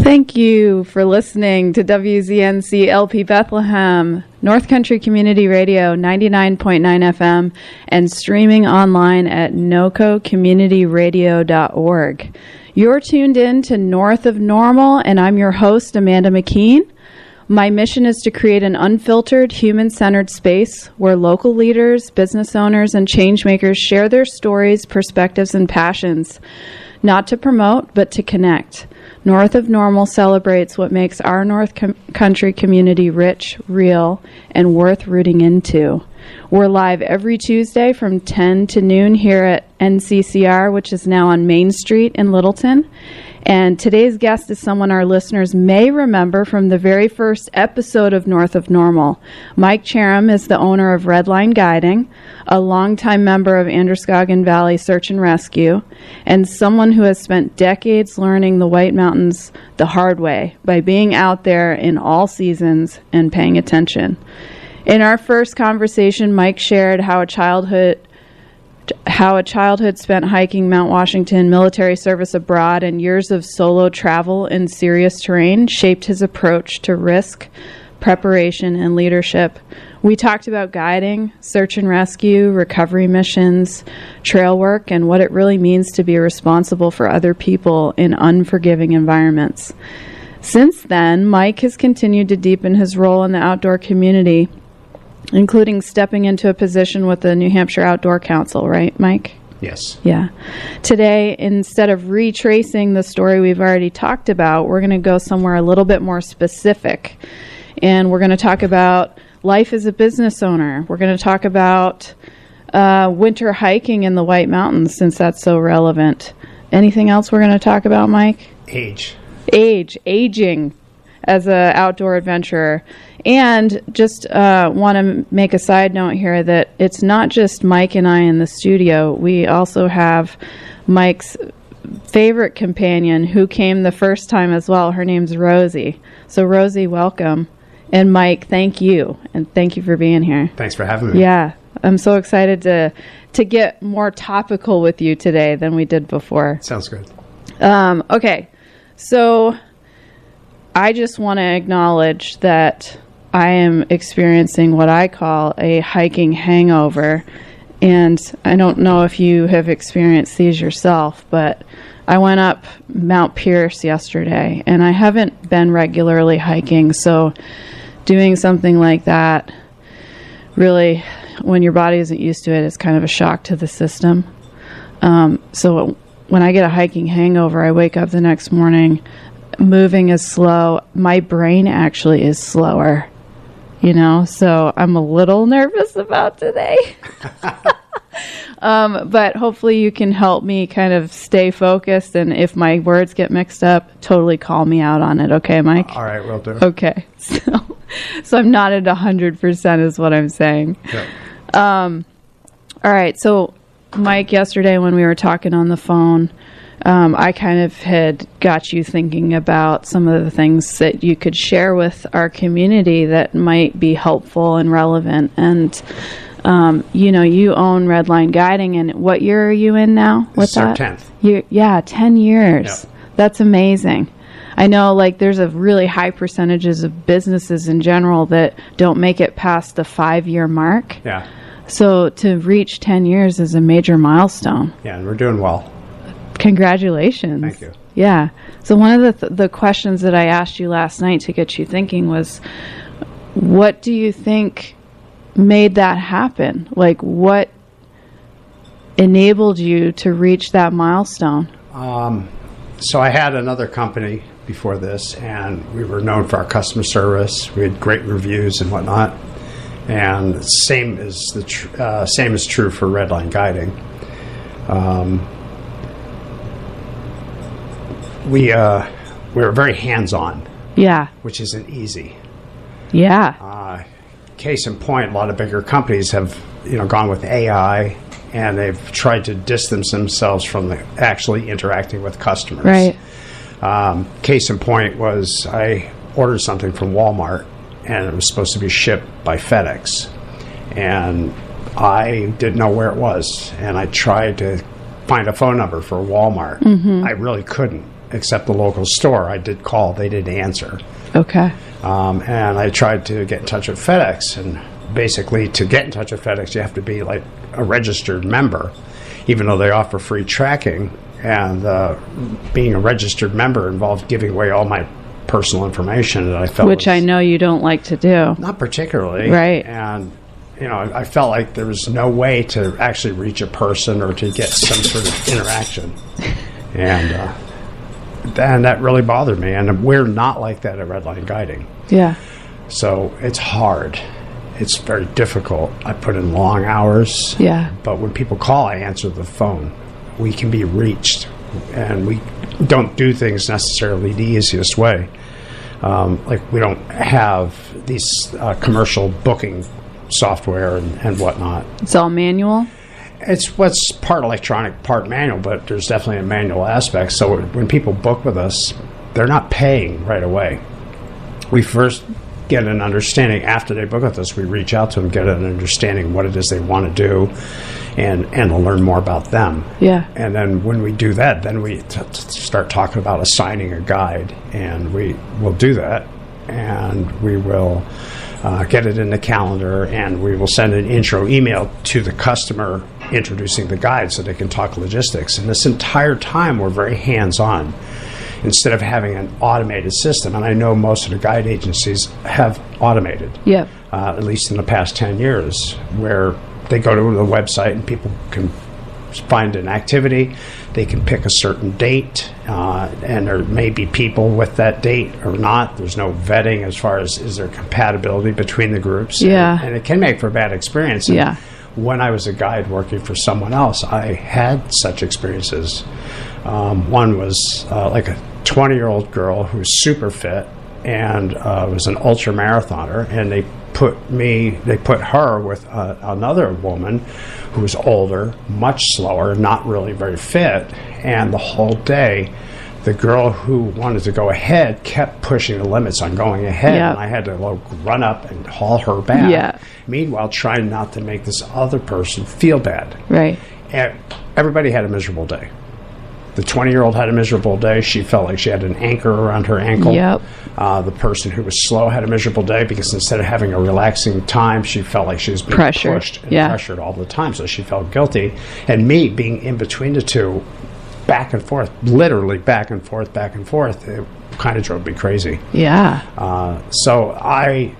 Thank you for listening to WZNC LP Bethlehem, North Country Community Radio 99.9 FM, and streaming online at nococommunityradio.org. You're tuned in to North of Normal, and I'm your host, Amanda McKeen. My mission is to create an unfiltered, human-centered space where local leaders, business owners, and changemakers share their stories, perspectives, and passions, not to promote, but to connect. North of Normal celebrates what makes our North Country community rich, real, and worth rooting into. We're live every Tuesday from 10 to noon here at NCCR, which is now on Main Street in Littleton. And today's guest is someone our listeners may remember from the very first episode of North of Normal. Mike Cherim is the owner of Redline Guiding, a longtime member of Androscoggin Valley Search and Rescue, and someone who has spent decades learning the White Mountains the hard way by being out there in all seasons and paying attention. In our first conversation, Mike shared how a childhood spent hiking Mount Washington, military service abroad, and years of solo travel in serious terrain shaped his approach to risk, preparation, and leadership. We talked about guiding, search and rescue, recovery missions, trail work, and what it really means to be responsible for other people in unforgiving environments. Since then, Mike has continued to deepen his role in the outdoor community, including stepping into a position with the New Hampshire Outdoor Council, right, Mike? Yes. Yeah. Today, instead of retracing the story we've already talked about, we're going to go somewhere a little bit more specific. And we're going to talk about life as a business owner. We're going to talk about winter hiking in the White Mountains, since that's so relevant. Anything else we're going to talk about, Mike? Aging as an outdoor adventurer. And just want to make a side note here that it's not just Mike and I in the studio. We also have Mike's favorite companion who came the first time as well. Her name's Rosie. So Rosie, welcome. And Mike, thank you. And thank you for being here. Thanks for having me. Yeah. I'm so excited to get more topical with you today than we did before. Sounds good. Okay. So I just want to acknowledge that I am experiencing what I call a hiking hangover, and I don't know if you have experienced these yourself, but I went up Mount Pierce yesterday, and I haven't been regularly hiking, so doing something like that, really, when your body isn't used to it, is kind of a shock to the system. So when I get a hiking hangover, I wake up the next morning, moving is slow. My brain actually is slower. So I'm a little nervous about today. But hopefully you can help me kind of stay focused, and if my words get mixed up, totally call me out on it. Okay, Mike? All right, will do. Okay. So I'm not at 100% is what I'm saying. Yep. All right. So, Mike, yesterday when we were talking on the phone, I kind of had got you thinking about some of the things that you could share with our community that might be helpful and relevant. And, you own Redline Guiding, and what year are you in now? What's that? 10th. 10 years. Yep. That's amazing. I know, there's a really high percentages of businesses in general that don't make it past the 5-year mark. Yeah. So to reach 10 years is a major milestone. Yeah, and we're doing well. Congratulations. Thank you. Yeah. So one of the questions that I asked you last night to get you thinking was, what do you think made that happen? What enabled you to reach that milestone? So I had another company before this, and we were known for our customer service. We had great reviews and whatnot. And the same is true for Redline Guiding. We were very hands-on. Yeah. Which isn't easy. Yeah. Case in point, a lot of bigger companies have gone with AI, and they've tried to distance themselves from actually interacting with customers. Right. Case in point was I ordered something from Walmart, and it was supposed to be shipped by FedEx, and I didn't know where it was, and I tried to find a phone number for Walmart. Mm-hmm. I really couldn't. except the local store. I did call. They didn't answer. Okay. And I tried to get in touch with FedEx. And basically, to get in touch with FedEx, you have to be like a registered member, even though they offer free tracking. And being a registered member involved giving away all my personal information that I felt, which I know you don't like to do. Not particularly, right? And I felt like there was no way to actually reach a person or to get some sort of interaction, and that really bothered me. And we're not like that at Redline Guiding. Yeah. So it's hard. It's very difficult. I put in long hours. Yeah. But when people call, I answer the phone. We can be reached, and we don't do things necessarily the easiest way. Like we don't have these commercial booking software and whatnot. It's all manual? It's what's part electronic, part manual, but there's definitely a manual aspect. So when people book with us, they're not paying right away. We first get an understanding. After they book with us, we reach out to them, get an understanding what it is they want to do, and to learn more about them. Yeah. And then when we do that, then we start talking about assigning a guide, and we will do that, and we will get it in the calendar, and we will send an intro email to the customer introducing the guide so they can talk logistics. And this entire time, we're very hands-on instead of having an automated system. And I know most of the guide agencies have automated, yep. At least in the past 10 years, where they go to the website and people can find an activity, they can pick a certain date, and there may be people with that date or not. There's no vetting as far as is there compatibility between the groups. Yeah. And it can make for a bad experience. And yeah. When I was a guide working for someone else, I had such experiences. One was like a 20-year-old girl who was super fit and was an ultra marathoner, and they put her with another woman who was older, much slower, not really very fit, and the whole day the girl who wanted to go ahead kept pushing the limits on going ahead, yep. and I had to run up and haul her back. Yeah. Meanwhile, trying not to make this other person feel bad. Right. And everybody had a miserable day. The 20-year-old had a miserable day. She felt like she had an anchor around her ankle. Yep. The person who was slow had a miserable day because instead of having a relaxing time, she felt like she was being pushed and pressured all the time, so she felt guilty. And me being in between the two, back and forth, literally back and forth, it kind of drove me crazy. Yeah. So I,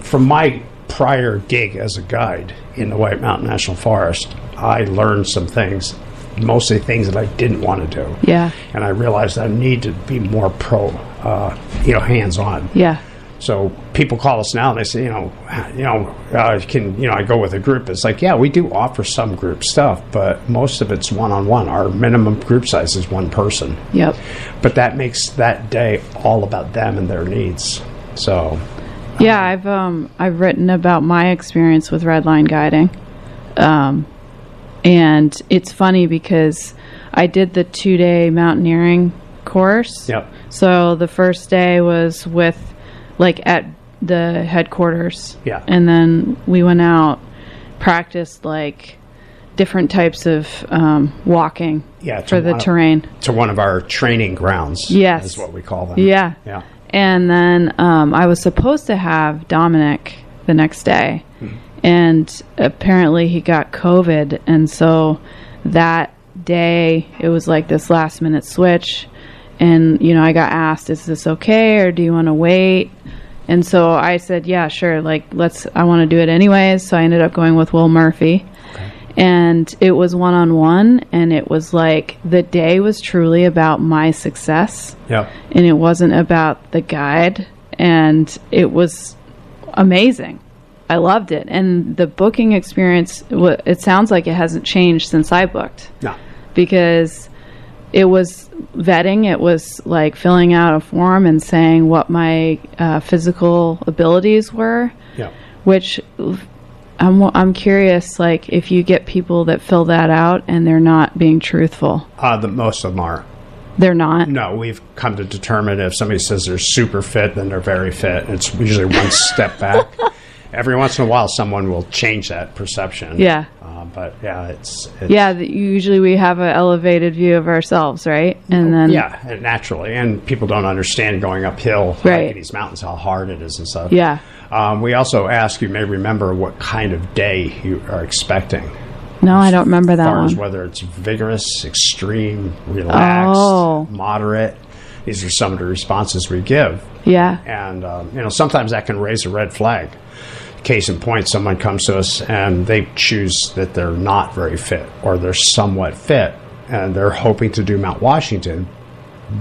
from my prior gig as a guide in the White Mountain National Forest, I learned some things, mostly things that I didn't want to do. Yeah. And I realized I need to be more hands-on. Yeah. So people call us now and they say, I go with a group. It's like, yeah, we do offer some group stuff, but most of it's one-on-one. Our minimum group size is one person. Yep. But that makes that day all about them and their needs. So. Yeah, I've written about my experience with Redline Guiding. And it's funny because I did the 2-day mountaineering course. Yep. So the first day was at the headquarters. Yeah. And then we went out, practiced different types of walking for the terrain. To one of our training grounds. Yes. Is what we call them. Yeah. Yeah. And then I was supposed to have Dominic the next day. Mm-hmm. And apparently he got COVID. And so that day, it was like this last minute switch. And, I got asked, is this okay? Or do you want to wait? And so I said, yeah, sure. I want to do it anyways. So I ended up going with Will Murphy. Okay. And it was one-on-one. And it was the day was truly about my success. Yeah. And it wasn't about the guide. And it was amazing. I loved it. And the booking experience, it sounds like it hasn't changed since I booked. No. Because it was vetting. It was filling out a form and saying what my physical abilities were. Yeah. Which I'm curious, if you get people that fill that out and they're not being truthful. Most of them are. They're not? No, we've come to determine if somebody says they're super fit, then they're very fit. It's usually one step back. Every once in a while, someone will change that perception. Yeah. But yeah, it's usually we have an elevated view of ourselves, right? And then naturally, and people don't understand going uphill hiking these mountains, how hard it is and stuff. Yeah. We also ask, you may remember, what kind of day you are expecting. No, I don't remember that one. As far as whether it's vigorous, extreme, relaxed, moderate. These are some of the responses we give. Yeah. And, sometimes that can raise a red flag. Case in point, someone comes to us and they choose that they're not very fit or they're somewhat fit and they're hoping to do Mount Washington,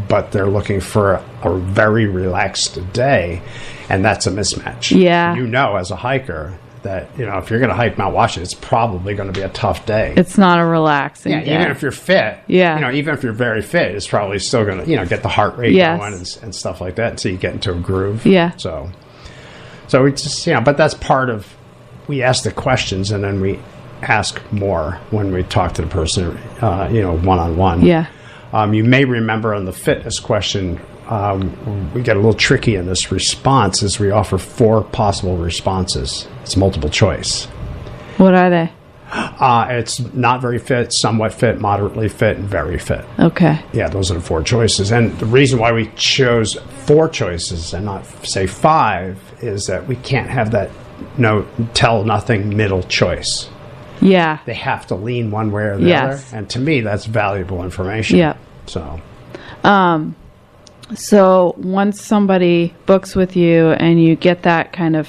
but they're looking for a very relaxed day, and that's a mismatch. Yeah. As a hiker that, if you're going to hike Mount Washington, it's probably going to be a tough day. It's not a relaxing day. Even if you're fit, even if you're very fit, it's probably still going to, get the heart rate going and stuff like that until you get into a groove. Yeah. So we just, but that's part of, we ask the questions and then we ask more when we talk to the person, one-on-one. Yeah. You may remember on the fitness question, we get a little tricky in this response as we offer 4 possible responses. It's multiple choice. What are they? It's not very fit, somewhat fit, moderately fit, and very fit. Okay. Yeah, those are the 4 choices. And the reason why we chose 4 choices and not, say, 5 is that we can't have that tell nothing middle choice. Yeah. They have to lean one way or the other. And to me, that's valuable information. Yeah. So once somebody books with you and you get that kind of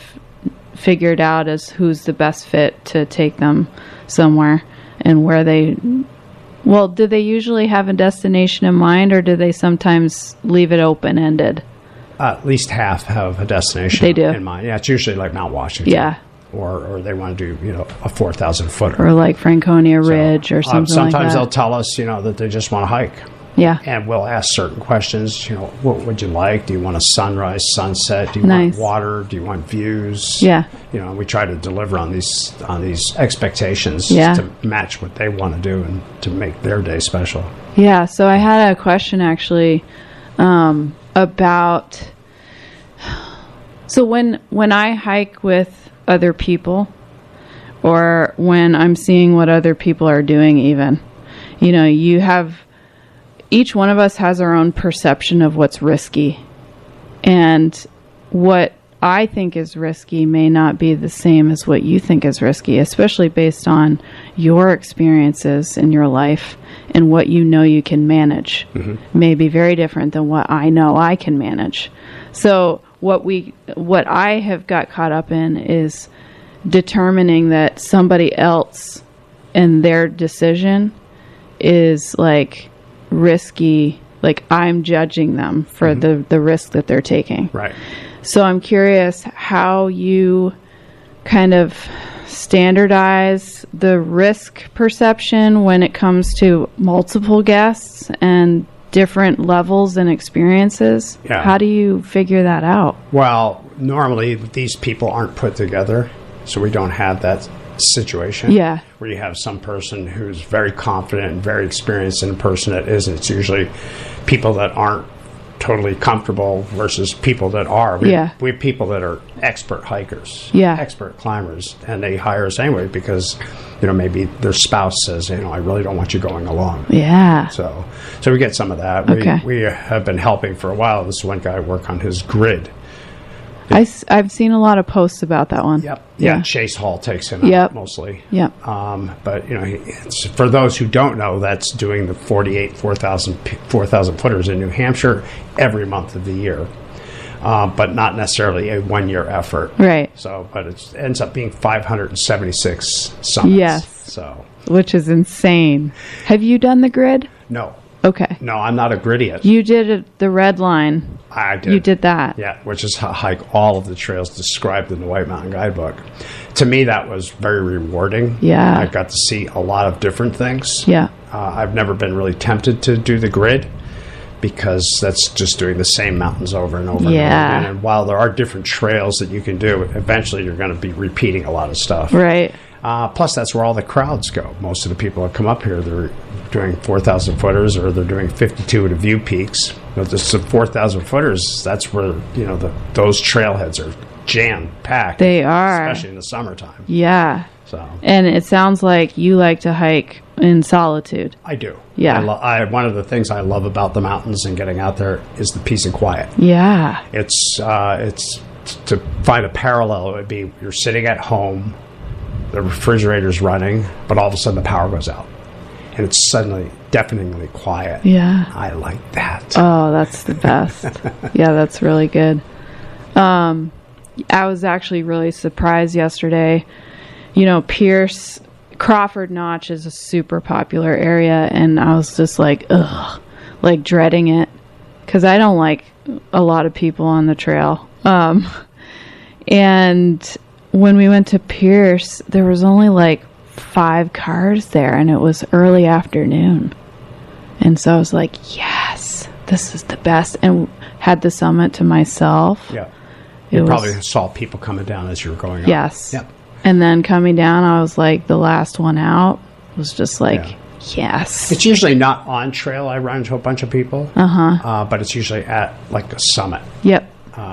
figured out as who's the best fit to take them somewhere and where do they usually have a destination in mind, or do they sometimes leave it open-ended? At least half have a destination in mind. Yeah, it's usually like Mount Washington. Yeah. Or they want to do, a 4,000 footer. Or like Franconia Ridge or something like that. Sometimes they'll tell us, that they just want to hike. Yeah. And we'll ask certain questions, what would you like? Do you want a sunrise, sunset? Do you want water? Do you want views? Yeah. We try to deliver on these expectations to match what they want to do and to make their day special. Yeah. So I had a question actually about, so when I hike with other people, or when I'm seeing what other people are doing even, each one of us has our own perception of what's risky. And what I think is risky may not be the same as what you think is risky, especially based on your experiences in your life and what you can manage. Mm-hmm. May be very different than what I know I can manage. So what I have got caught up in is determining that somebody else and their decision is like risky, like I'm judging them for the risk that they're taking. Right. So I'm curious how you kind of standardize the risk perception when it comes to multiple guests and different levels and experiences. Yeah. How do you figure that out? Well, normally these people aren't put together, so we don't have that situation where you have some person who's very confident and very experienced and a person that isn't. It's usually people that aren't totally comfortable versus people that are. We have people that are expert hikers, expert climbers, and they hire us anyway because maybe their spouse says, I really don't want you going along. Yeah. So we get some of that. Okay. We have been helping for a while. This one guy work on his grid. I've seen a lot of posts about that one. Yep. Yeah. Chase Hall takes him out mostly. Yep. But it's, for those who don't know, that's doing the 48 4,000 footers in New Hampshire every month of the year, but not necessarily a 1-year effort. Right. So, but it ends up being 576 summits. Yes. So, which is insane. Have you done the grid? No. Okay. No, I'm not a gridiot. You did the Redline. I did. You did that. Yeah, which is how I hike all of the trails described in the White Mountain Guidebook. To me, that was very rewarding. Yeah. I got to see a lot of different things. Yeah. I've never been really tempted to do the grid because that's just doing the same mountains over and over and over again. And while there are different trails that you can do, eventually you're going to be repeating a lot of stuff. Right. Plus, that's where all the crowds go. Most of the people that come up here, they're doing 4,000 footers or they're doing 52 at the view peaks. But the 4,000 footers, that's where those trailheads are jam-packed. They are. Especially in the summertime. Yeah. So. And it sounds like you like to hike in solitude. I do. Yeah. One of the things I love about the mountains and getting out there is the peace and quiet. Yeah. It's to find a parallel. It would be you're sitting at home, the refrigerator's running, but all of a sudden the power goes out. And it's suddenly, deafeningly quiet. Yeah. I like that. Oh, that's the best. Yeah, that's really good. I was actually really surprised yesterday. You know, Crawford Notch is a super popular area, and I was just like, ugh, like dreading it, because I don't like a lot of people on the trail. And when we went to Pierce, there was only like 5 cars there, and it was early afternoon. And so I was like, yes, this is the best, and had the summit to myself. Yeah. You probably saw people coming down as you were going up. Yes. Yep. And then coming down, I was like, the last one out was just like, yes. It's usually not on trail. I run into a bunch of people. But it's usually at like a summit. Yep.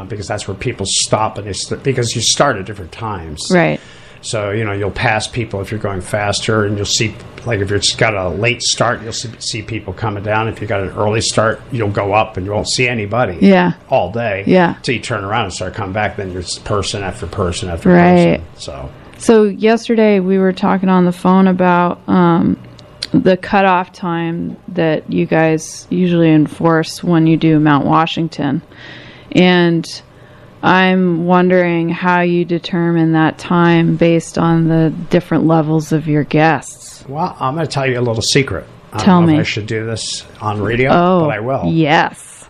Because that's where people stop, and because you start at different times. Right. So, you know, you'll pass people if you're going faster, and you'll see, like, if you've got a late start, you'll see people coming down. If you got an early start, you'll go up, and you won't see anybody all day. Yeah. Until you turn around and start coming back, then there's person after person after right. person. So yesterday we were talking on the phone about the cutoff time that you guys usually enforce when you do Mount Washington. And I'm wondering how you determine that time based on the different levels of your guests. Well, I'm going to tell you a little secret. Tell me. I don't know if I should do this on radio, but I will. Yes.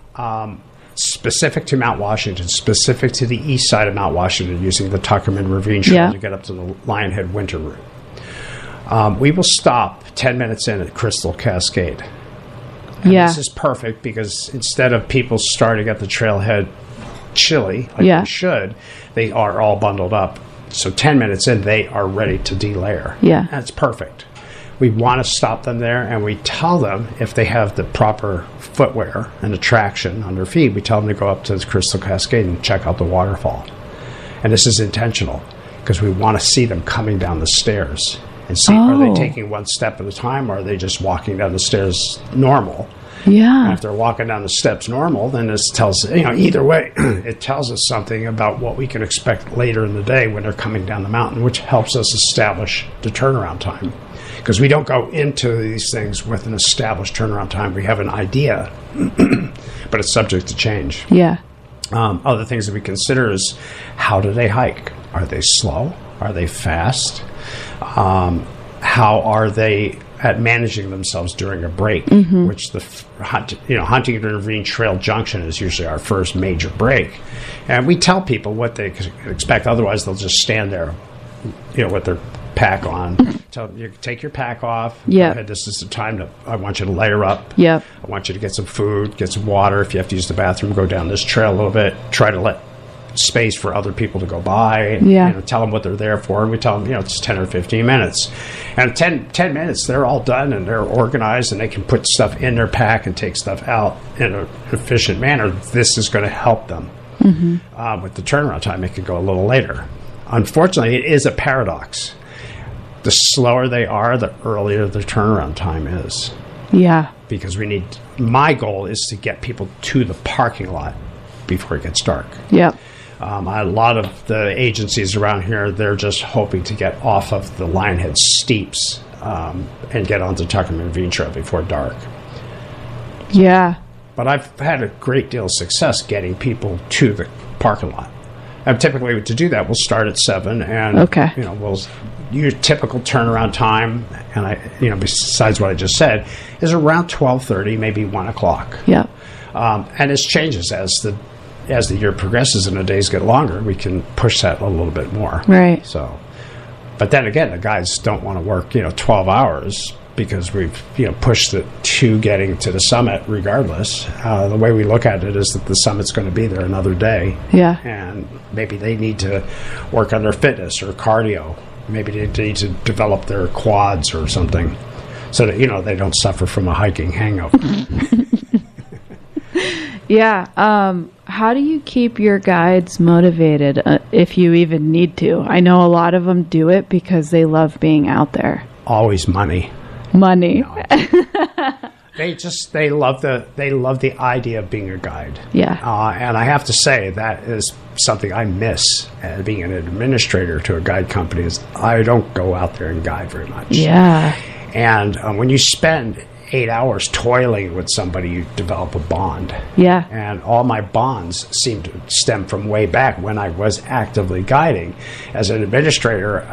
Specific to Mount Washington, specific to the east side of Mount Washington, using the Tuckerman Ravine Trail to get up to the Lionhead Winter Route. We will stop 10 minutes in at Crystal Cascade. And this is perfect because instead of people starting at the trailhead chilly, like they should, they are all bundled up. So 10 minutes in, they are ready to delayer. Yeah. That's perfect. We want to stop them there, and we tell them if they have the proper footwear and the traction on their feet, we tell them to go up to the Crystal Cascade and check out the waterfall. And this is intentional because we want to see them coming down the stairs and see, are they taking one step at a time, or are they just walking down the stairs normal? Yeah. And if they're walking down the steps normal, then this tells, either way, it tells us something about what we can expect later in the day when they're coming down the mountain, which helps us establish the turnaround time. Because we don't go into these things with an established turnaround time. We have an idea, but it's subject to change. Yeah. Other things that we consider is, how do they hike? Are they slow? Are they fast? How are they at managing themselves during a break? Which Huntington Ravine Trail Junction is usually our first major break, and we tell people what they can expect. Otherwise, they'll just stand there, with their pack on. Tell you take your pack off. Yeah. This is the time I want you to layer up. Yep. I want you to get some food, get some water. If you have to use the bathroom, go down this trail a little bit. Try to let space for other people to go by. And, tell them what they're there for. And we tell them, it's 10 or 15 minutes. And 10 minutes, they're all done and they're organized and they can put stuff in their pack and take stuff out in an efficient manner. This is going to help them. With the turnaround time, it could go a little later. Unfortunately, it is a paradox. The slower they are, the earlier the turnaround time is. Yeah. Because my goal is to get people to the parking lot before it gets dark. Yep. A lot of the agencies around here, they're just hoping to get off of the Lionhead steeps and get onto Tuckerman Ravine Trail before dark. Yeah. But I've had a great deal of success getting people to the parking lot. And typically, to do that, we'll start at 7, and we'll your typical turnaround time, and besides what I just said, is around 12:30, maybe 1 o'clock. Yeah. And this changes as the year progresses and the days get longer. We can push that a little bit more. Right. So, but then again, the guys don't want to work 12 hours because we've pushed it to getting to the summit. Regardless, the way we look at it is that the summit's going to be there another day. Yeah. And maybe they need to work on their fitness or cardio. Maybe they need to develop their quads or something, so that they don't suffer from a hiking hangover. Yeah. how do you keep your guides motivated if you even need to? I know a lot of them do it because they love being out there. Always money. Money. No. They love the idea of being a guide. Yeah. And I have to say that is something I miss being an administrator to a guide company is I don't go out there and guide very much. Yeah. And when you spend 8 hours toiling with somebody, you develop a bond. Yeah. And all my bonds seem to stem from way back when I was actively guiding. As an administrator,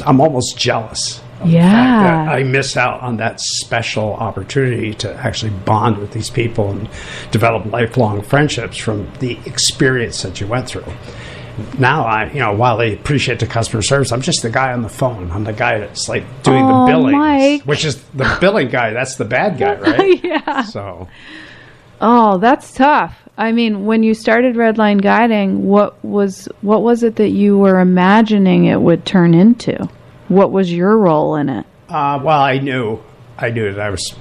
I'm almost jealous of the fact that I missed out on that special opportunity to actually bond with these people and develop lifelong friendships from the experience that you went through. Now, while they appreciate the customer service, I'm just the guy on the phone. I'm the guy that's like doing the billing, Mike. which is the billing guy. That's the bad guy, right? Yeah. So. Oh, that's tough. I mean, when you started Redline Guiding, what was it that you were imagining it would turn into? What was your role in it? Well, I knew that I was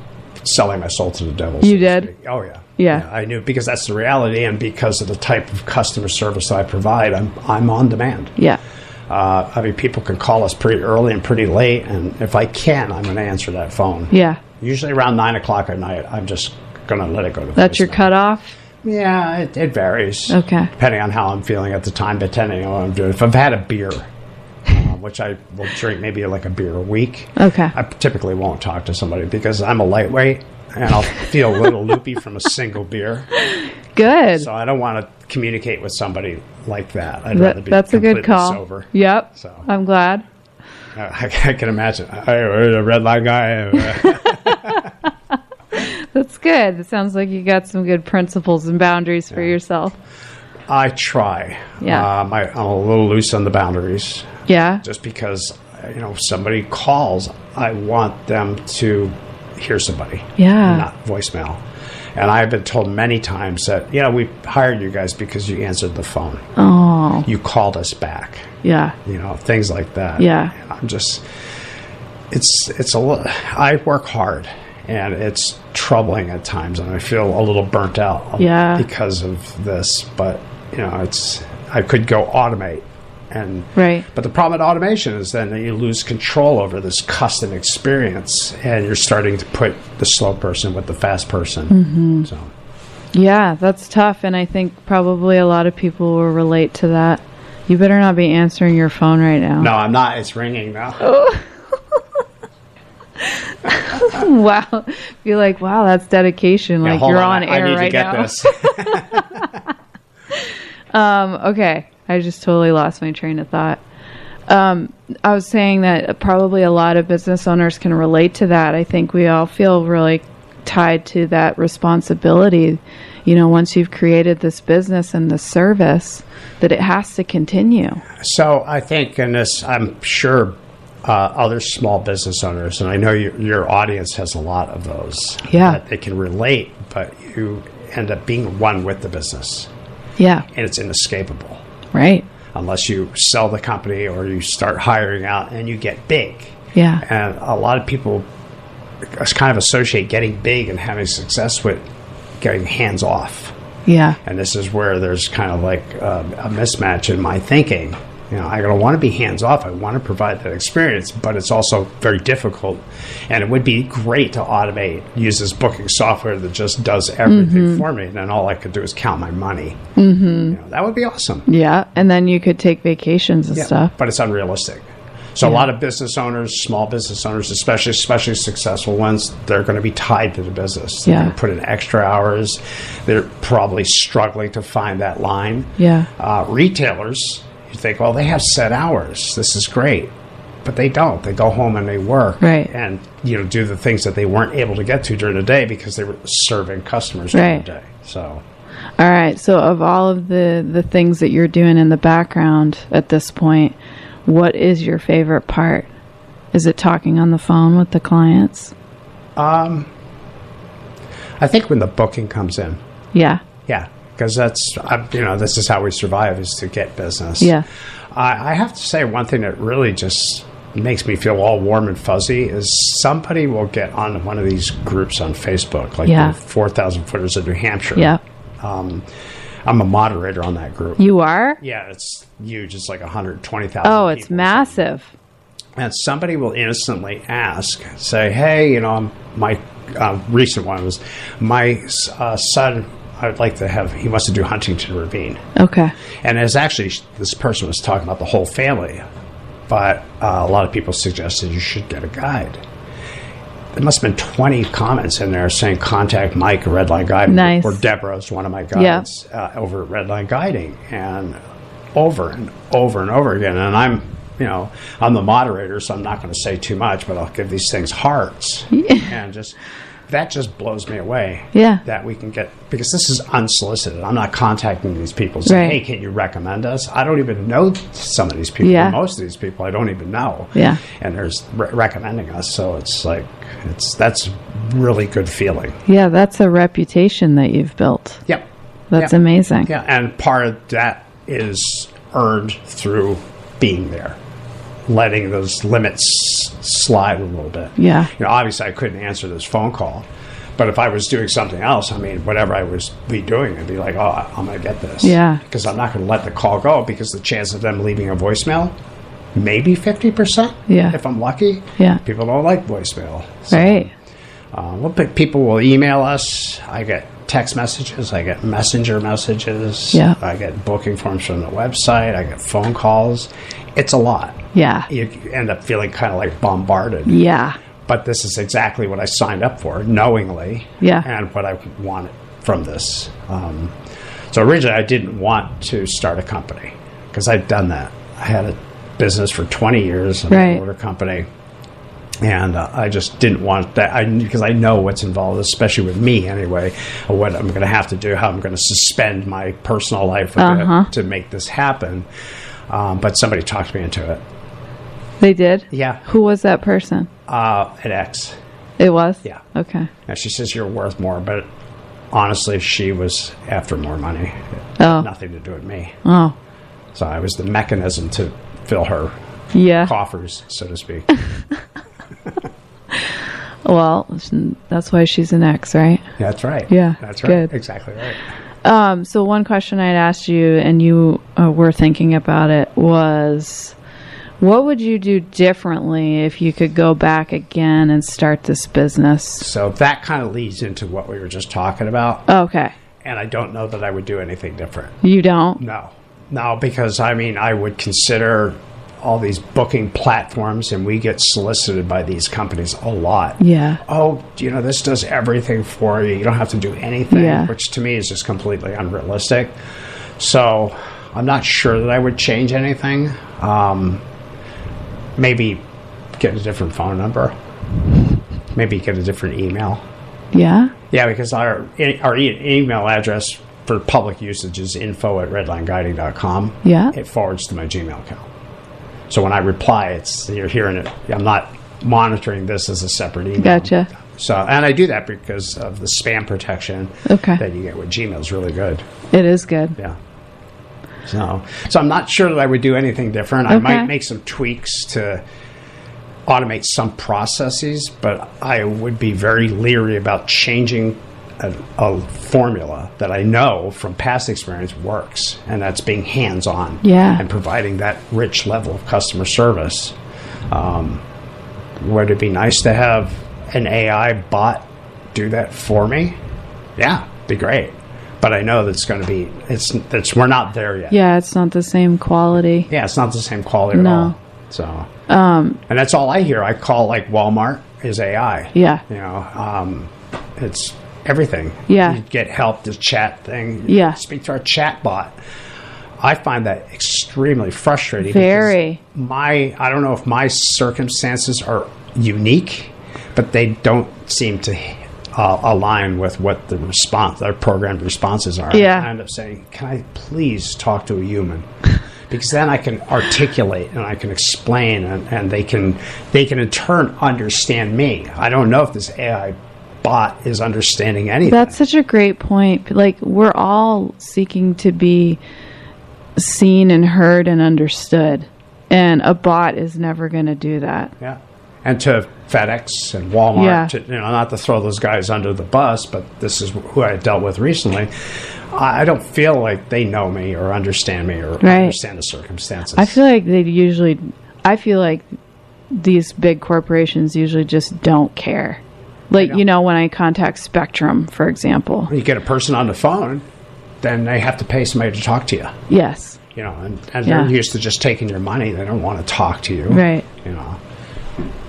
selling my soul to the devil. You did? Oh, yeah. Yeah. I knew because that's the reality, and because of the type of customer service I provide, I'm on demand. Yeah. People can call us pretty early and pretty late, and if I can, I'm going to answer that phone. Yeah. Usually around 9 o'clock at night, I'm just going to let it go to That's your cutoff? Yeah, it varies. Okay. Depending on how I'm feeling at the time, depending on what I'm doing. If I've had a beer, which I will drink maybe like a beer a week, okay, I typically won't talk to somebody because I'm a lightweight and I'll feel a little loopy from a single beer. Good. So I don't want to communicate with somebody like that. I'd rather be that's a good call. Sober. Yep. So I'm glad. I can imagine. A red light guy. That's good. It sounds like you got some good principles and boundaries for yourself. I try. Yeah. I'm a little loose on the boundaries. Yeah. Just because, if somebody calls, I want them to hear somebody. Yeah. Not voicemail. And I've been told many times that, we hired you guys because you answered the phone. Oh. You called us back. Yeah. Things like that. Yeah. And I'm just, it's a little, I work hard. And it's troubling at times, and I feel a little burnt out because of this. But I could go automate, but the problem with automation is then you lose control over this custom experience, and you're starting to put the slow person with the fast person. Mm-hmm. So, yeah, that's tough, and I think probably a lot of people will relate to that. You better not be answering your phone right now. No, I'm not. It's ringing now. Oh. Wow. Be like, wow, that's dedication. Like you're on air right now. I need to get this. Okay. I just totally lost my train of thought. I was saying that probably a lot of business owners can relate to that. I think we all feel really tied to that responsibility. Once you've created this business and this service, that it has to continue. So I think in this, I'm sure other small business owners, and I know your audience has a lot of those. Yeah. That they can relate, but you end up being one with the business. Yeah. And it's inescapable. Right. Unless you sell the company or you start hiring out and you get big. Yeah. And a lot of people kind of associate getting big and having success with getting hands off. Yeah. And this is where there's kind of like a mismatch in my thinking. I don't want to be hands-off. I want to provide that experience, but it's also very difficult. And it would be great to automate, use this booking software that just does everything for me, and then all I could do is count my money. Mm-hmm. That would be awesome. Yeah, and then you could take vacations and stuff. But it's unrealistic. So a lot of business owners, small business owners, especially successful ones, they're going to be tied to the business. They're going to put in extra hours. They're probably struggling to find that line. Yeah. Retailers... You think, well, they have set hours. This is great. But they don't. They go home and they work. Right. And, do the things that they weren't able to get to during the day because they were serving customers during the day. So. All right. So of all of the things that you're doing in the background at this point, what is your favorite part? Is it talking on the phone with the clients? I think when the booking comes in. Yeah. Yeah. Because that's, this is how we survive, is to get business. Yeah. I have to say one thing that really just makes me feel all warm and fuzzy is somebody will get on one of these groups on Facebook, like the 4,000 footers of New Hampshire. Yeah. I'm a moderator on that group. You are? Yeah, it's huge. It's like 120,000 Oh, it's massive. And somebody will innocently ask, say, hey, my recent one was, my son, I would like to have, he wants to do Huntington Ravine. Okay. And as actually, this person was talking about the whole family, but a lot of people suggested you should get a guide. There must have been 20 comments in there saying contact Mike at Redline Guiding. Nice. Or Deborah is one of my guides over at Redline Guiding. And over and over and over again. And I'm the moderator, so I'm not going to say too much, but I'll give these things hearts. And that just blows me away. Yeah. That we can get, because this is unsolicited. I'm not contacting these people saying, hey, can you recommend us? I don't even know some of these people. Yeah. Most of these people I don't even know. Yeah. And there's recommending us. So it's like, that's really good feeling. Yeah, that's a reputation that you've built. Yep. That's amazing. Yeah, and part of that is earned through being there, letting those limits slide a little bit. Yeah. Obviously I couldn't answer this phone call, but if I was doing something else, whatever I was doing, I'd be like, oh, I'm going to get this. Yeah. Because I'm not going to let the call go, because the chance of them leaving a voicemail, maybe 50%. Yeah. If I'm lucky. Yeah. People don't like voicemail. So, right. People will email us. I get text messages. I get messenger messages. Yeah. I get booking forms from the website. I get phone calls. It's a lot. Yeah. You end up feeling kind of like bombarded. Yeah. But this is exactly what I signed up for, knowingly. Yeah. And what I wanted from this. So originally I didn't want to start a company, because I'd done that. I had a business for 20 years, an order company. And I just didn't want that, because I know what's involved, especially with me anyway, what I'm going to have to do, how I'm going to suspend my personal life to make this happen. But somebody talked me into it. They did? Yeah. Who was that person? An ex. It was? Yeah. Okay. And she says, you're worth more. But honestly, she was after more money. Nothing to do with me. Oh. So I was the mechanism to fill her coffers, so to speak. Well, that's why she's an ex, right? That's right. Yeah. That's right. Good. Exactly right. So one question I'd asked you, and you were thinking about it, was what would you do differently if you could go back again and start this business? So that kind of leads into what we were just talking about. Okay. And I don't know that I would do anything different. You don't? No, because I would consider all these booking platforms, and we get solicited by these companies a lot. Yeah. Oh, this does everything for you. You don't have to do anything, which to me is just completely unrealistic. So I'm not sure that I would change anything. Maybe get a different phone number. Maybe get a different email. Yeah? Yeah, because our email address for public usage is info@redlineguiding.com. Yeah. It forwards to my Gmail account. So when I reply, you're hearing it. I'm not monitoring this as a separate email. Gotcha. So, and I do that because of the spam protection that you get with Gmail is really good. It is good. Yeah. So I'm not sure that I would do anything different. I might make some tweaks to automate some processes, but I would be very leery about changing a formula that I know from past experience works, and that's being hands-on and providing that rich level of customer service. Would it be nice to have an AI bot do that for me? Yeah, it'd be great. But I know that's going to be, we're not there yet. Yeah, it's not the same quality. Yeah, it's not the same quality at all. So, and that's all I hear. I call like Walmart is AI. Yeah. It's everything. Yeah. You get help, the chat thing. Yeah. Speak to our chat bot. I find that extremely frustrating. Very. I don't know if my circumstances are unique, but they don't seem to align with what our programmed responses are. Yeah. I end up saying, can I please talk to a human? Because then I can articulate and I can explain, and they can in turn understand me. I don't know if this AI bot is understanding anything. That's such a great point. Like, we're all seeking to be seen and heard and understood, and a bot is never going to do that. Yeah. And to FedEx and Walmart. Yeah. Not to throw those guys under the bus, but this is who I dealt with recently. I don't feel like they know me or understand me or understand the circumstances. I feel like these big corporations usually just don't care. Like, when I contact Spectrum, for example. When you get a person on the phone, then they have to pay somebody to talk to you. Yes. And they're used to just taking your money. They don't want to talk to you. Right.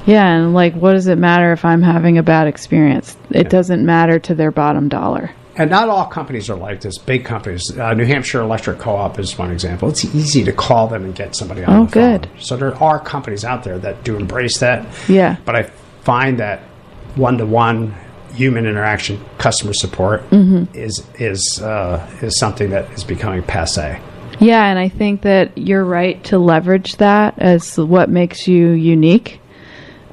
Yeah, and what does it matter if I'm having a bad experience? It doesn't matter to their bottom dollar. And not all companies are like this. Big companies. New Hampshire Electric Co-op is one example. It's easy to call them and get somebody on the phone. Good. So there are companies out there that do embrace that. Yeah. But I find that one-to-one human interaction, customer support is something that is becoming passé. Yeah, and I think that you're right to leverage that as what makes you unique,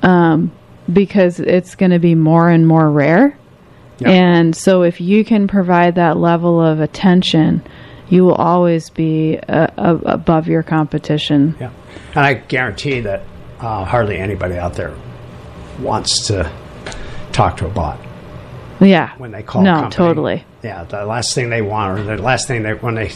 because it's going to be more and more rare. Yep. And so if you can provide that level of attention, you will always be above your competition. Yeah, and I guarantee that hardly anybody out there wants to talk to a bot. Yeah. When they call a company. Totally. Yeah, the last thing they want, or the last thing when they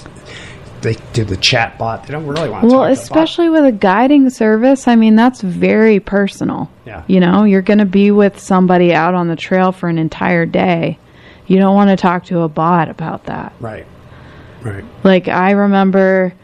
do the chat bot, they don't really want to talk to the bot. Well, especially with a guiding service, that's very personal. Yeah. You're going to be with somebody out on the trail for an entire day. You don't want to talk to a bot about that. Right. I remember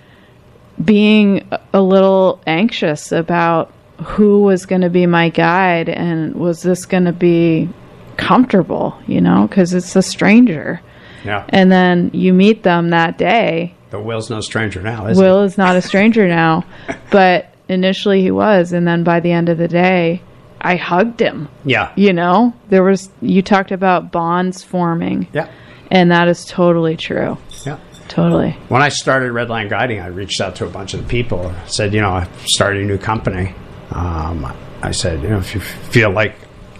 being a little anxious about who was going to be my guide and was this going to be comfortable, because it's a stranger. Yeah. And then you meet them that day. But Will's no stranger now, is he? Will is not a stranger now, but initially he was, and then by the end of the day, I hugged him. Yeah. You talked about bonds forming. Yeah. And that is totally true. Yeah. Totally. When I started Redline Guiding, I reached out to a bunch of people, said, I started a new company. I said, if you feel like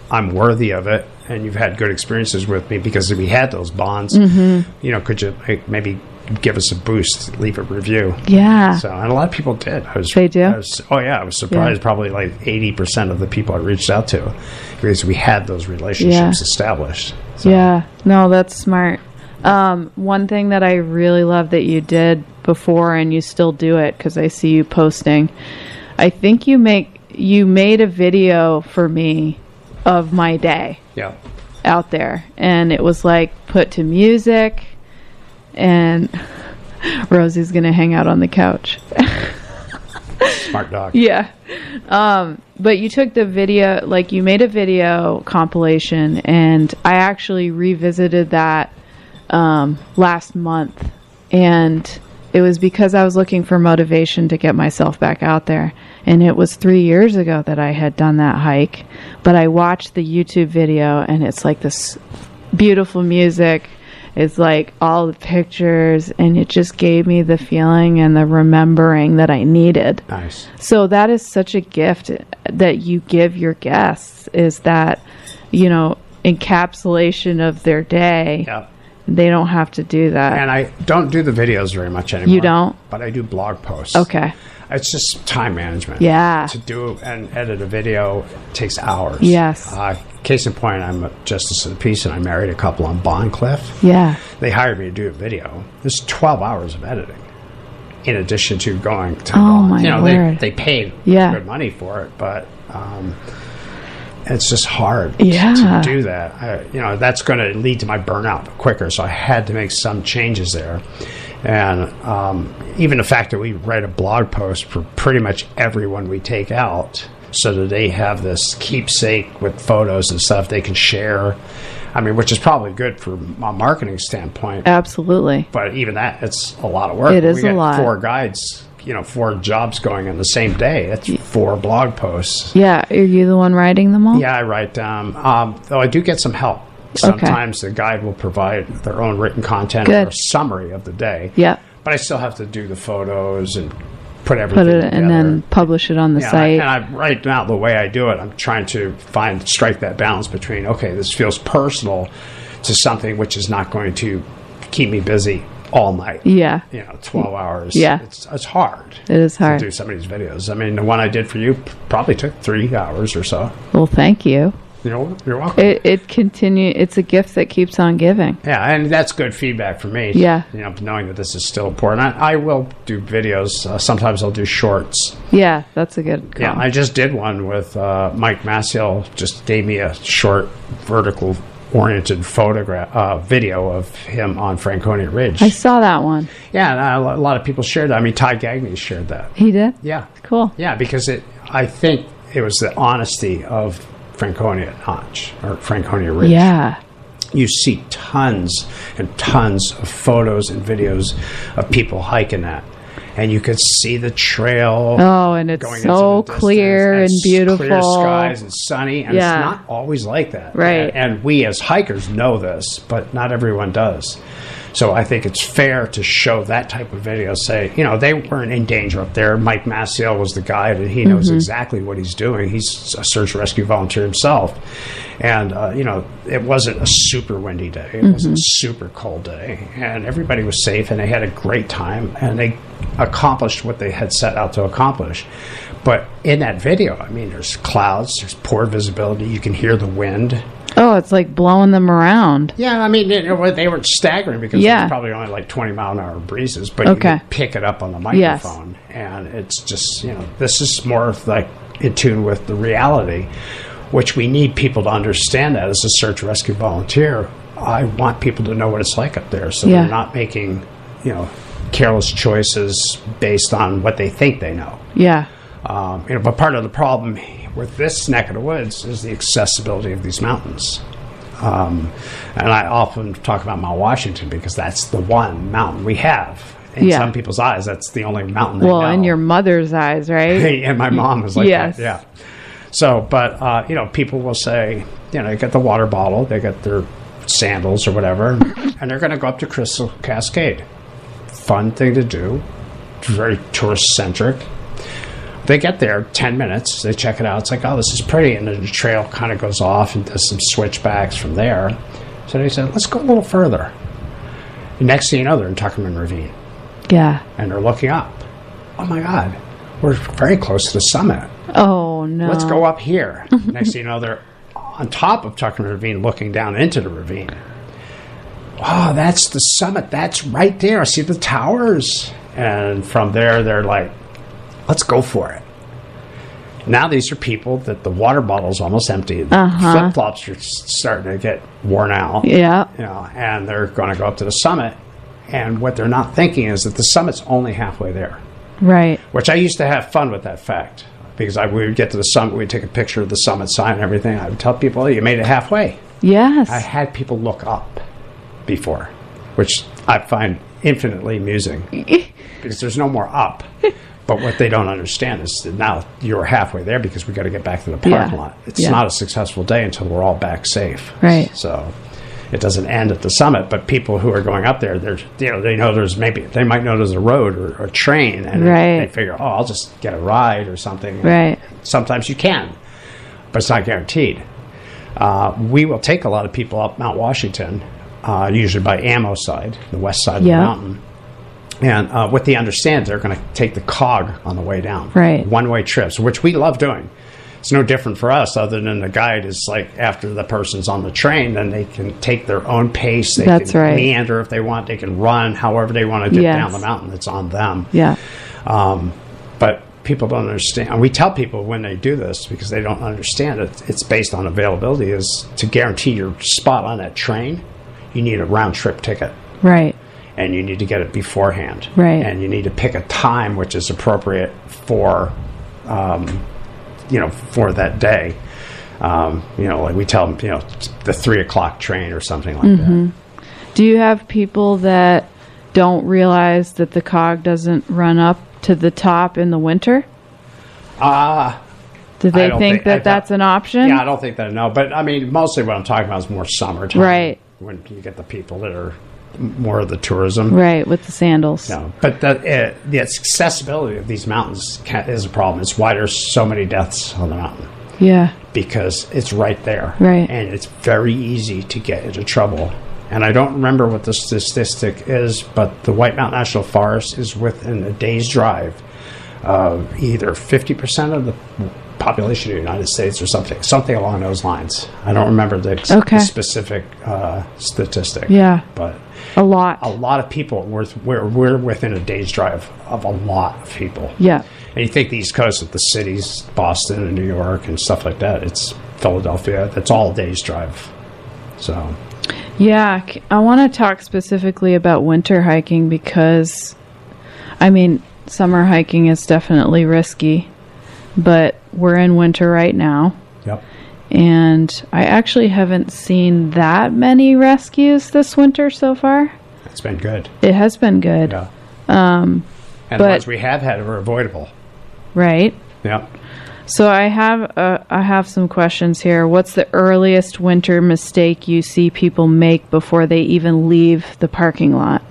I'm worthy of it and you've had good experiences with me because we had those bonds, could you maybe give us a boost, leave a review? Yeah. So, and a lot of people did. They do? I was surprised. Yeah. Probably 80% of the people I reached out to, because we had those relationships established. So. Yeah. No, that's smart. One thing that I really love that you did before, and you still do it because I see you posting, I think you made a video for me of my day out there, and it was put to music, and Rosie's gonna hang out on the couch. Smart dog. Yeah. But you took the video, you made a video compilation, and I actually revisited that last month, and it was because I was looking for motivation to get myself back out there. And it was 3 years ago that I had done that hike. But I watched the YouTube video, and it's this beautiful music. It's all the pictures, and it just gave me the feeling and the remembering that I needed. Nice. So that is such a gift that you give your guests, is that, encapsulation of their day. Yeah. They don't have to do that. And I don't do the videos very much anymore. You don't? But I do blog posts. Okay. It's just time management. Yeah. To do and edit a video takes hours. Yes. Case in point, I'm a justice of the peace, and I married a couple on Bond Cliff. Yeah. They hired me to do a video. There's 12 hours of editing, in addition to going to Bond. My word. They paid good money for it, but it's just hard to do that. That's going to lead to my burnout quicker, so I had to make some changes there. And even the fact that we write a blog post for pretty much everyone we take out, so that they have this keepsake with photos and stuff they can share. Which is probably good from a marketing standpoint. Absolutely. But even that, it's a lot of work. It is a lot. 4 guides, 4 jobs going on the same day. That's 4 blog posts. Yeah. Are you the one writing them all? Yeah, I write them. Though I do get some help. Sometimes the guide will provide their own written content or a summary of the day. Yeah. But I still have to do the photos and put everything together. And then publish it on the site. And right now, the way I do it, I'm trying to strike that balance between, okay, this feels personal to something which is not going to keep me busy all night. Yeah. 12 hours. Yeah. It's hard. It is hard to do some of these videos. I mean, the one I did for you probably took 3 hours or so. Well, thank you. You're welcome. It's a gift that keeps on giving. Yeah, and that's good feedback for me. Yeah. Knowing that this is still important. I will do videos. Sometimes I'll do shorts. Yeah, that's a good call. Yeah, I just did one with Mike Maciel. Just gave me a short vertical oriented video of him on Franconia Ridge. I saw that one. Yeah, and a lot of people shared that. I mean, Ty Gagney shared that. He did? Yeah. Cool. Yeah, because I think it was the honesty of Franconia Notch or Franconia Ridge. Yeah. You see tons and tons of photos and videos of people hiking that. And you could see the trail. Oh, and it's so clear and beautiful. Clear skies and sunny. And it's not always like that. Right. And we as hikers know this, but not everyone does. So I think it's fair to show that type of video. Say, they weren't in danger up there. Mike Maciel was the guide, and he knows exactly what he's doing. He's a search and rescue volunteer himself. And, it wasn't a super windy day. It wasn't a super cold day. And everybody was safe, and they had a great time, and they accomplished what they had set out to accomplish. But in that video, I mean, there's clouds, there's poor visibility. You can hear the wind. Oh, it's like blowing them around. Yeah, I mean, they were staggering because there's probably only like 20-mile-an-hour breezes, but you can pick it up on the microphone. Yes. And it's just, this is more of like in tune with the reality, which we need people to understand that as a search and rescue volunteer. I want people to know what it's like up there, so they're not making, careless choices based on what they think they know. Yeah. But part of the problem with this neck of the woods is the accessibility of these mountains. And I often talk about Mount Washington because that's the one mountain we have. In some people's eyes, that's the only mountain they know. Well, in your mother's eyes, right? And my mom was like that, yeah. So, but, people will say, they get the water bottle, they get their sandals or whatever, and they're going to go up to Crystal Cascade. Fun thing to do. Very tourist-centric. They get there 10 minutes. They check it out. It's like, oh, this is pretty. And then the trail kind of goes off and does some switchbacks from there. So they said, let's go a little further. And next thing you know, they're in Tuckerman Ravine. Yeah. And they're looking up. Oh, my God. We're very close to the summit. Oh, no. Let's go up here. Next thing you know, they're on top of Tuckerman Ravine looking down into the ravine. Oh, that's the summit. That's right there. I see the towers. And from there, they're like, let's go for it. Now these are people that the water bottle's almost empty. Flip-flops are starting to get worn out. Yeah. And they're going to go up to the summit. And what they're not thinking is that the summit's only halfway there. Right. Which I used to have fun with that fact. Because we would get to the summit, we'd take a picture of the summit sign and everything. I would tell people, oh, you made it halfway. Yes. I had people look up before, which I find infinitely amusing. Because there's no more up. But what they don't understand is that now you're halfway there because we got to get back to the parking lot. It's not a successful day until we're all back safe. Right. So it doesn't end at the summit. But people who are going up there, they know they might know there's a road or a train, and they figure, oh, I'll just get a ride or something. Right. Sometimes you can, but it's not guaranteed. We will take a lot of people up Mount Washington, usually by Ammo side, the west side of the mountain. And what they understand, they're going to take the cog on the way down. Right. One-way trips, which we love doing. It's no different for us other than the guide is like after the person's on the train, then they can take their own pace. They can meander if they want. They can run however they want to get down the mountain. It's on them. Yeah. But people don't understand. And we tell people when they do this, because they don't understand it, it's based on availability, is to guarantee your spot on that train, you need a round-trip ticket. Right. And you need to get it beforehand. Right. And you need to pick a time which is appropriate for, for that day. Like we tell them, the 3 o'clock train or something like that. Do you have people that don't realize that the cog doesn't run up to the top in the winter? Do they think that that's an option? Yeah, I don't think that, no. But, I mean, mostly what I'm talking about is more summertime. Right. When you get the people that are more of the tourism. Right, with the sandals. No, but the accessibility of these mountains is a problem. It's why there's so many deaths on the mountain. Yeah. Because it's right there. Right. And it's very easy to get into trouble. and I don't remember what the statistic is, but the White Mountain National Forest is within a day's drive of either 50% of the population of the United States or something along those lines. I don't remember the specific statistic. Yeah, but a lot of people. We're within a day's drive of a lot of people. Yeah. And you think the East Coast with the cities, Boston and New York and stuff like that, it's Philadelphia, that's all a day's drive. So, yeah, I want to talk specifically about winter hiking because, I mean, summer hiking is definitely risky, but we're in winter right now. Yep. And I actually haven't seen that many rescues this winter so far. It's been good. It has been good. Yeah. And the ones we have had were avoidable. Right. Yep. So I have some questions here. What's the earliest winter mistake you see people make before they even leave the parking lot?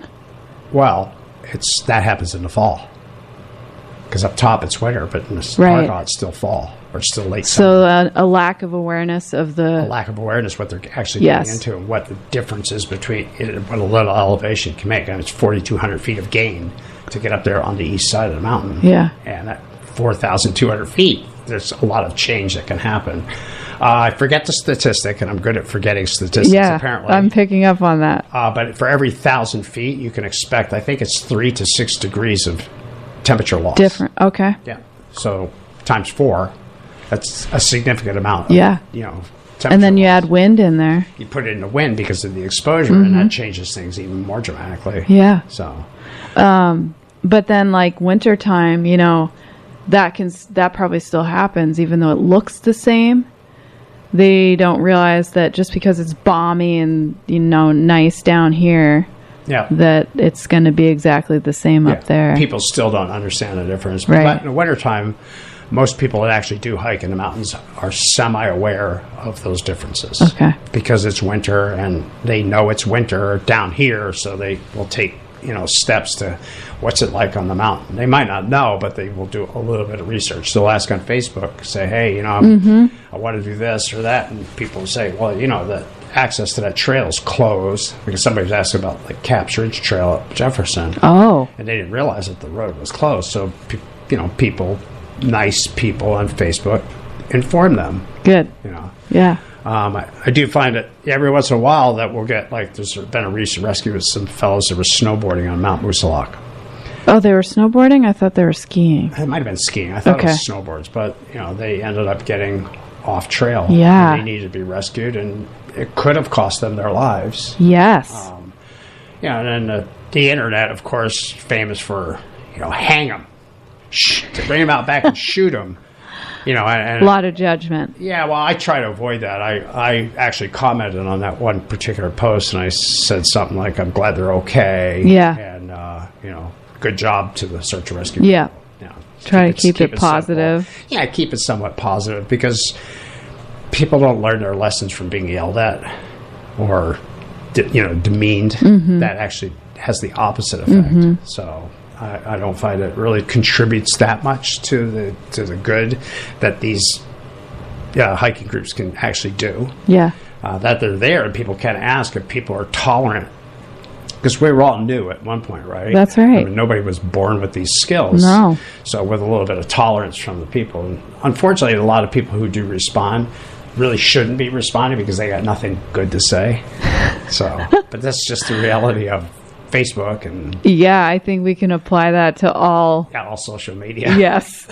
Well, that happens in the fall. Because up top it's winter, but in the parking lot it's still fall or still late summer. So a lack of awareness of a lack of awareness what they're actually getting into and what the difference is between what a little elevation can make. And it's 4,200 feet of gain to get up there on the east side of the mountain. Yeah. And at 4,200 feet, there's a lot of change that can happen. I forget the statistic, and I'm good at forgetting statistics, apparently. I'm picking up on that. But for every 1,000 feet, you can expect, I think it's 3 to 6 degrees of temperature loss. Different, okay. Yeah. So times 4, that's a significant amount of, temperature and then you loss. add wind in there. You put it in the wind because of the exposure, and that changes things even more dramatically. Yeah. So. But then, like, wintertime, that probably still happens, even though it looks the same. They don't realize that just because it's balmy and, nice down here, that it's going to be exactly the same up there. People still don't understand the difference. Right. But in the wintertime, most people that actually do hike in the mountains are semi-aware of those differences. Okay. Because it's winter, and they know it's winter down here, so they will take steps to what's it like on the mountain. They might not know, but they will do a little bit of research. They'll ask on Facebook, say, hey, I want to do this or that. And people will say, well, the access to that trail is closed, because somebody was asking about like Caps Ridge Trail at Jefferson. Oh. And they didn't realize that the road was closed. So, nice people on Facebook inform them. Good. Yeah. I do find that every once in a while that we'll get, like, there's been a recent rescue with some fellows that were snowboarding on Mount Moosilauke. Oh, they were snowboarding? I thought they were skiing. It might have been skiing. I thought it was snowboards, but, they ended up getting off trail. Yeah. And they needed to be rescued, and it could have cost them their lives. Yes. And then the internet, of course, famous for, hang them. To bring them out back and shoot them. And a lot of judgment. Yeah, well, I try to avoid that. I actually commented on that one particular post, and I said something like, I'm glad they're okay. Yeah. And, good job to the search and rescue. Yeah. Try to keep it positive. Simple. Yeah, keep it somewhat positive, because people don't learn their lessons from being yelled at or, demeaned. That actually has the opposite effect. So I don't find it really contributes that much to the good that these hiking groups can actually do. Yeah. That they're there, and people can ask if people are tolerant. Because we were all new at one point, right? That's right. I mean, nobody was born with these skills. No. So with a little bit of tolerance from the people. And unfortunately, a lot of people who do respond really shouldn't be responding because they got nothing good to say. But that's just the reality of Facebook. And yeah, I think we can apply that to all social media. Yes.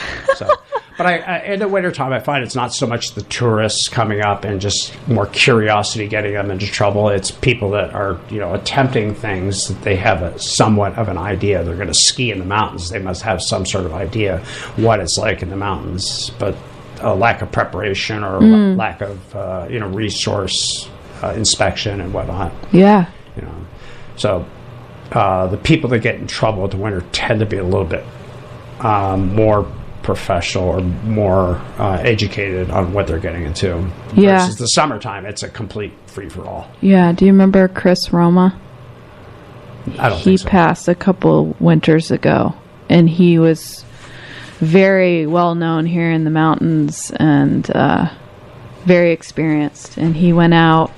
But in the wintertime, I find it's not so much the tourists coming up and just more curiosity getting them into trouble. It's people that are, attempting things that they have somewhat of an idea. They're going to ski in the mountains. They must have some sort of idea what it's like in the mountains. But a lack of preparation or lack of, resource inspection and whatnot. Yeah. So the people that get in trouble in the winter tend to be a little bit more professional or more educated on what they're getting into. Yeah. Versus the summertime, it's a complete free-for-all. Yeah. Do you remember Chris Roma? I don't think so. He passed a couple winters ago, and he was very well known here in the mountains and very experienced. And he went out.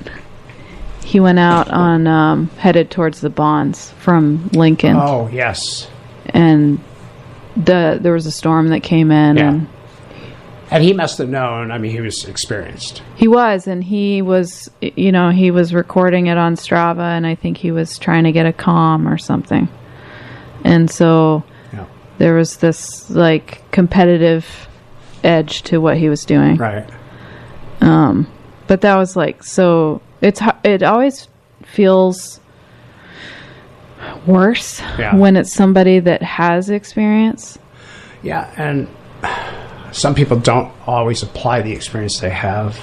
he went out on headed towards the Bonds from Lincoln. Oh, yes. And there was a storm that came in. Yeah. And he must have known. I mean, he was experienced. He was, and he was, he was recording it on Strava, and I think he was trying to get a comm or something. And so there was this, like, competitive edge to what he was doing. Right. But that was, like, so it always feels worse when it's somebody that has experience. Yeah, and some people don't always apply the experience they have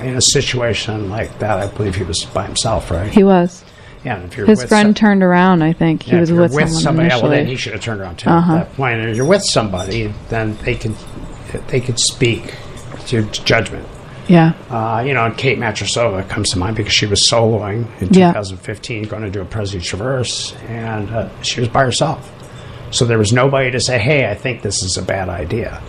in a situation like that. I believe he was by himself, right? He was. Yeah, and if you're his friend turned around, I think. He was with somebody. Well, then he should have turned around too at that point. And if you're with somebody, then they can speak to judgment. Yeah. And Kate Matrasova comes to mind because she was soloing in 2015, going to do a Prezi Traverse, and she was by herself. So there was nobody to say, hey, I think this is a bad idea,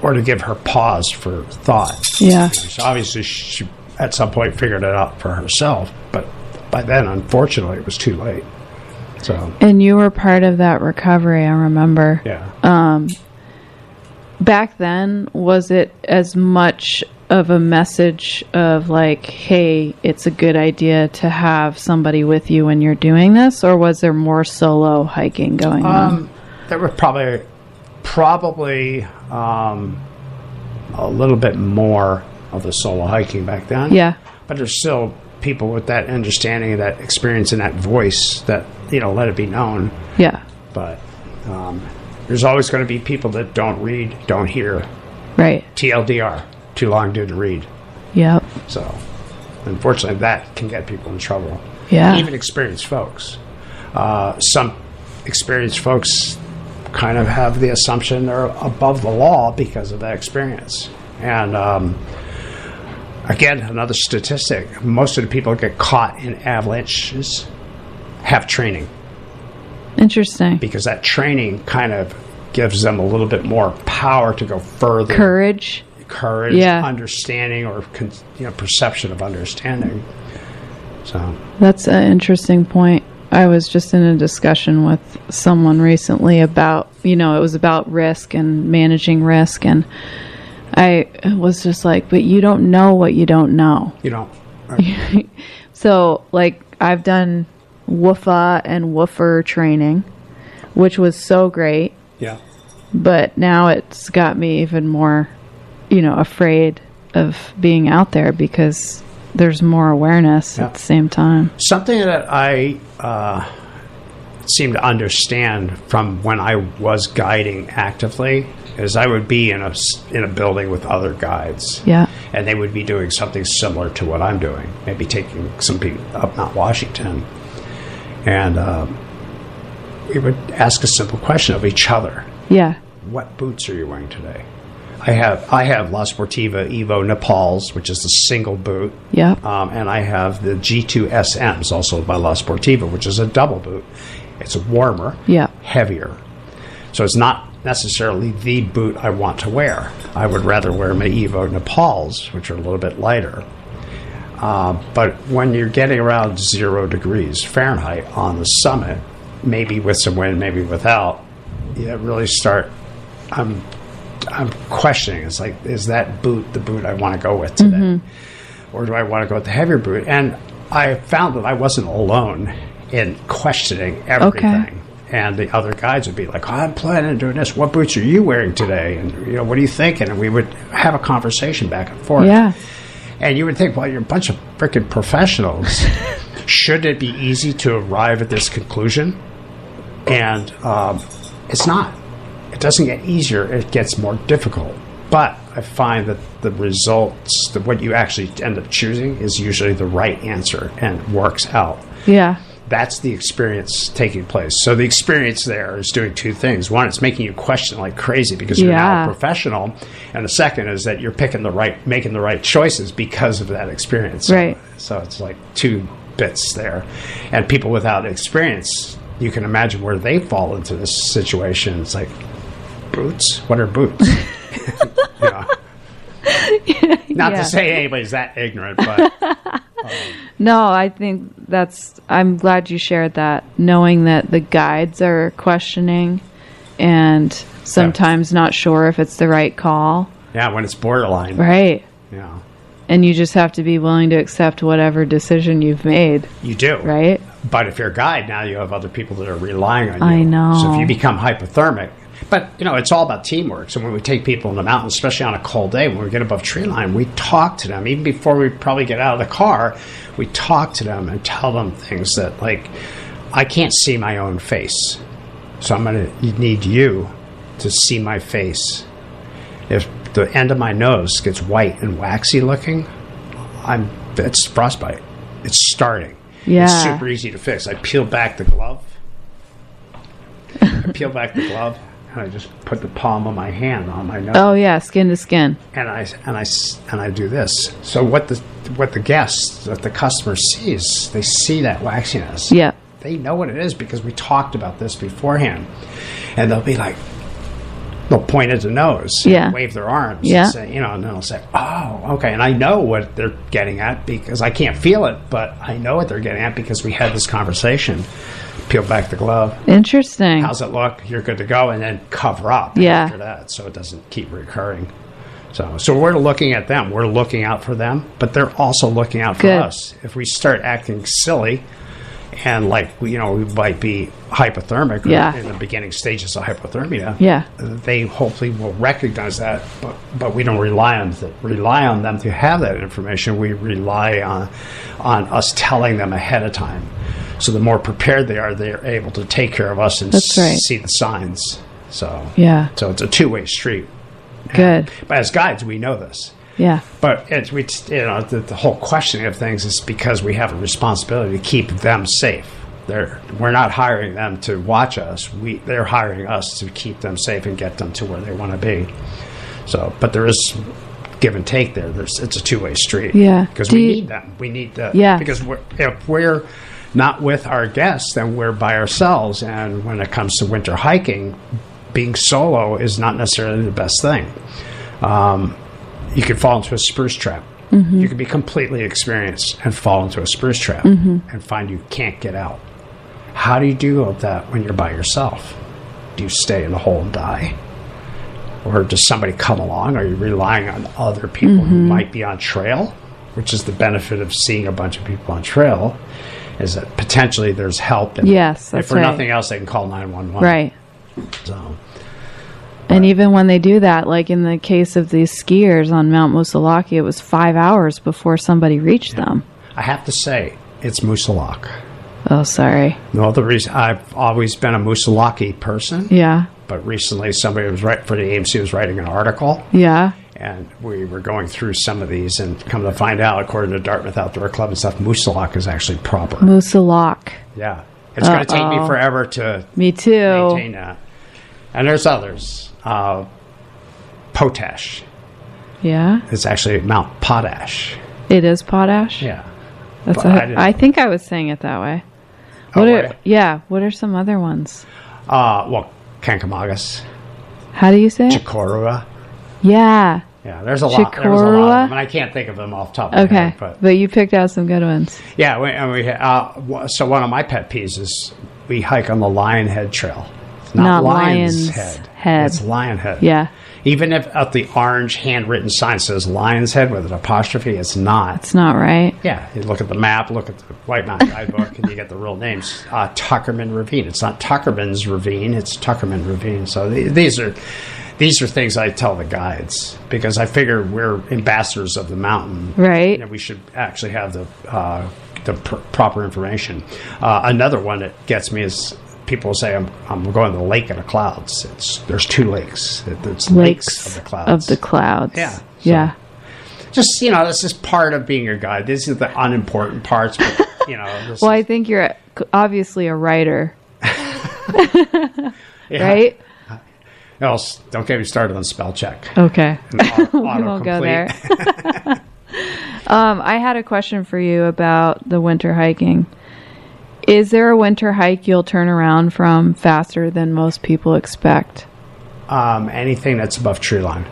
or to give her pause for thought. Yeah. So obviously she at some point figured it out for herself, but by then, unfortunately, it was too late. So. And you were part of that recovery, I remember. Yeah. Back then, was it as much of a message of like, hey, it's a good idea to have somebody with you when you're doing this, or was there more solo hiking going on? There were probably a little bit more of the solo hiking back then. Yeah. But there's still people with that understanding, that experience, and that voice that, let it be known. Yeah. But there's always going to be people that don't read, don't hear. Right. TLDR. Too long didn't read. Yep. So, unfortunately, that can get people in trouble. Yeah. Even experienced folks. Some experienced folks kind of have the assumption they're above the law because of that experience. And, again, another statistic, most of the people that get caught in avalanches have training. Interesting. Because that training kind of gives them a little bit more power to go further. Courage, understanding, or perception of understanding. So that's an interesting point. I was just in a discussion with someone recently about, it was about risk and managing risk, and I was just like, but you don't know what you don't know. You don't. Right. So, like, I've done WUFA and WOOFer training, which was so great. Yeah. But now it's got me even more, afraid of being out there because there's more awareness at the same time. Something that I seem to understand from when I was guiding actively is I would be in a building with other guides. Yeah. And they would be doing something similar to what I'm doing, maybe taking some people up Mount Washington. And we would ask a simple question of each other. Yeah. What boots are you wearing today? I have La Sportiva Evo Nepals, which is the single boot. Yeah. And I have the G2 SMs, also by La Sportiva, which is a double boot. It's warmer, heavier. So it's not necessarily the boot I want to wear. I would rather wear my Evo Nepals, which are a little bit lighter. But when you're getting around 0 degrees Fahrenheit on the summit, maybe with some wind, maybe without, you really start. I'm questioning. It's like, is that boot the boot I want to go with today? Mm-hmm. Or do I want to go with the heavier boot? And I found that I wasn't alone in questioning everything. Okay. And the other guides would be like, I'm planning on doing this. What boots are you wearing today? And, what are you thinking? And we would have a conversation back and forth. Yeah. And you would think, well, you're a bunch of freaking professionals. Should it be easy to arrive at this conclusion? And it's not. It doesn't get easier. It gets more difficult. But I find that the results, what you actually end up choosing, is usually the right answer and works out. Yeah. That's the experience taking place. So the experience there is doing two things. One, it's making you question like crazy because you're now a professional. And the second is that you're making the right choices because of that experience. Right. So it's like two bits there. And people without experience, you can imagine where they fall into this situation. It's like, boots? What are boots? Not to say anybody's that ignorant, but No, I think I'm glad you shared that, knowing that the guides are questioning and sometimes not sure if it's the right call. Yeah, when it's borderline. Right. Yeah. And you just have to be willing to accept whatever decision you've made. You do. Right? But if you're a guide, now you have other people that are relying on you. I know. So if you become hypothermic, but, it's all about teamwork. So when we take people in the mountains, especially on a cold day, when we get above tree line, we talk to them. Even before we probably get out of the car, we talk to them and tell them things that, like, I can't see my own face. So I'm going to need you to see my face. If the end of my nose gets white and waxy looking, it's frostbite. It's starting. Yeah. It's super easy to fix. I peel back the glove. And I just put the palm of my hand on my nose. Oh yeah, skin to skin. And I do this. So what the guests, what the customer sees, they see that waxiness. Yeah. They know what it is because we talked about this beforehand. And they'll be like, they'll point at the nose, and wave their arms, and say, and then they'll say, "Oh, okay." And I know what they're getting at because I can't feel it, but I know what they're getting at because we had this conversation. Peel back the glove. Interesting. How's it look? You're good to go, and then cover up after that, so it doesn't keep recurring. So we're looking at them. We're looking out for them, but they're also looking out for us. If we start acting silly. And we might be hypothermic or in the beginning stages of hypothermia. Yeah. They hopefully will recognize that, but we don't rely on them to have that information. We rely on us telling them ahead of time. So the more prepared they're able to take care of us and see the signs. So it's a two-way street. Good. But as guides, we know this. Yeah. But the whole questioning of things is because we have a responsibility to keep them safe. We're not hiring them to watch us. They're hiring us to keep them safe and get them to where they want to be. So, but there is give and take there. It's a two-way street. Yeah. Because we need them. We need the because if we're not with our guests, then we're by ourselves. And when it comes to winter hiking, being solo is not necessarily the best thing. You could fall into a spruce trap. Mm-hmm. You could be completely experienced and fall into a spruce trap and find you can't get out. How do you deal with that when you're by yourself? Do you stay in the hole and die? Or does somebody come along? Are you relying on other people who might be on trail? Which is the benefit of seeing a bunch of people on trail, is that potentially there's help. And if for nothing else, they can call 911. Right. So... And even when they do that, like in the case of these skiers on Mount Musalaki, it was 5 hours before somebody reached them. I have to say, it's Musalak. Oh, sorry. No other reason. I've always been a Musalaki person. Yeah. But recently somebody was for the AMC was writing an article. Yeah. And we were going through some of these and come to find out, according to Dartmouth Outdoor Club and stuff, Musalak is actually proper. Musalak. Yeah. It's going to take me forever to maintain that. And there's others. Potash. Yeah. It's actually Mount Potash. It is Potash? Yeah. I think I was saying it that way. What are some other ones? Kankamagas. How do you say it? Chikorua. Yeah. Yeah, there's a lot. There was a lot of them, and I can't think of them off the top of my head. But you picked out some good ones. Yeah, so one of my pet peeves is we hike on the Lion Head Trail. Not Lion's Head. It's Lion Head. Yeah. Even if the orange handwritten sign says Lion's Head with an apostrophe, it's not. It's not right. Yeah. You look at the map, look at the White Mountain Guidebook, and you get the real names. Tuckerman Ravine. It's not Tuckerman's Ravine. It's Tuckerman Ravine. So these are things I tell the guides because I figure we're ambassadors of the mountain. Right. And we should actually have the proper information. Another one that gets me is... People say I'm going to the lake of the clouds. There's two lakes. It's lakes of the clouds. Of the clouds. Yeah. So yeah. Just this is part of being a guide. These are the unimportant parts. But, well, I think you're obviously a writer. Right? Else, don't get me started on spell check. Okay. We won't go there. I had a question for you about the winter hiking. Is there a winter hike you'll turn around from faster than most people expect? Anything that's above tree line.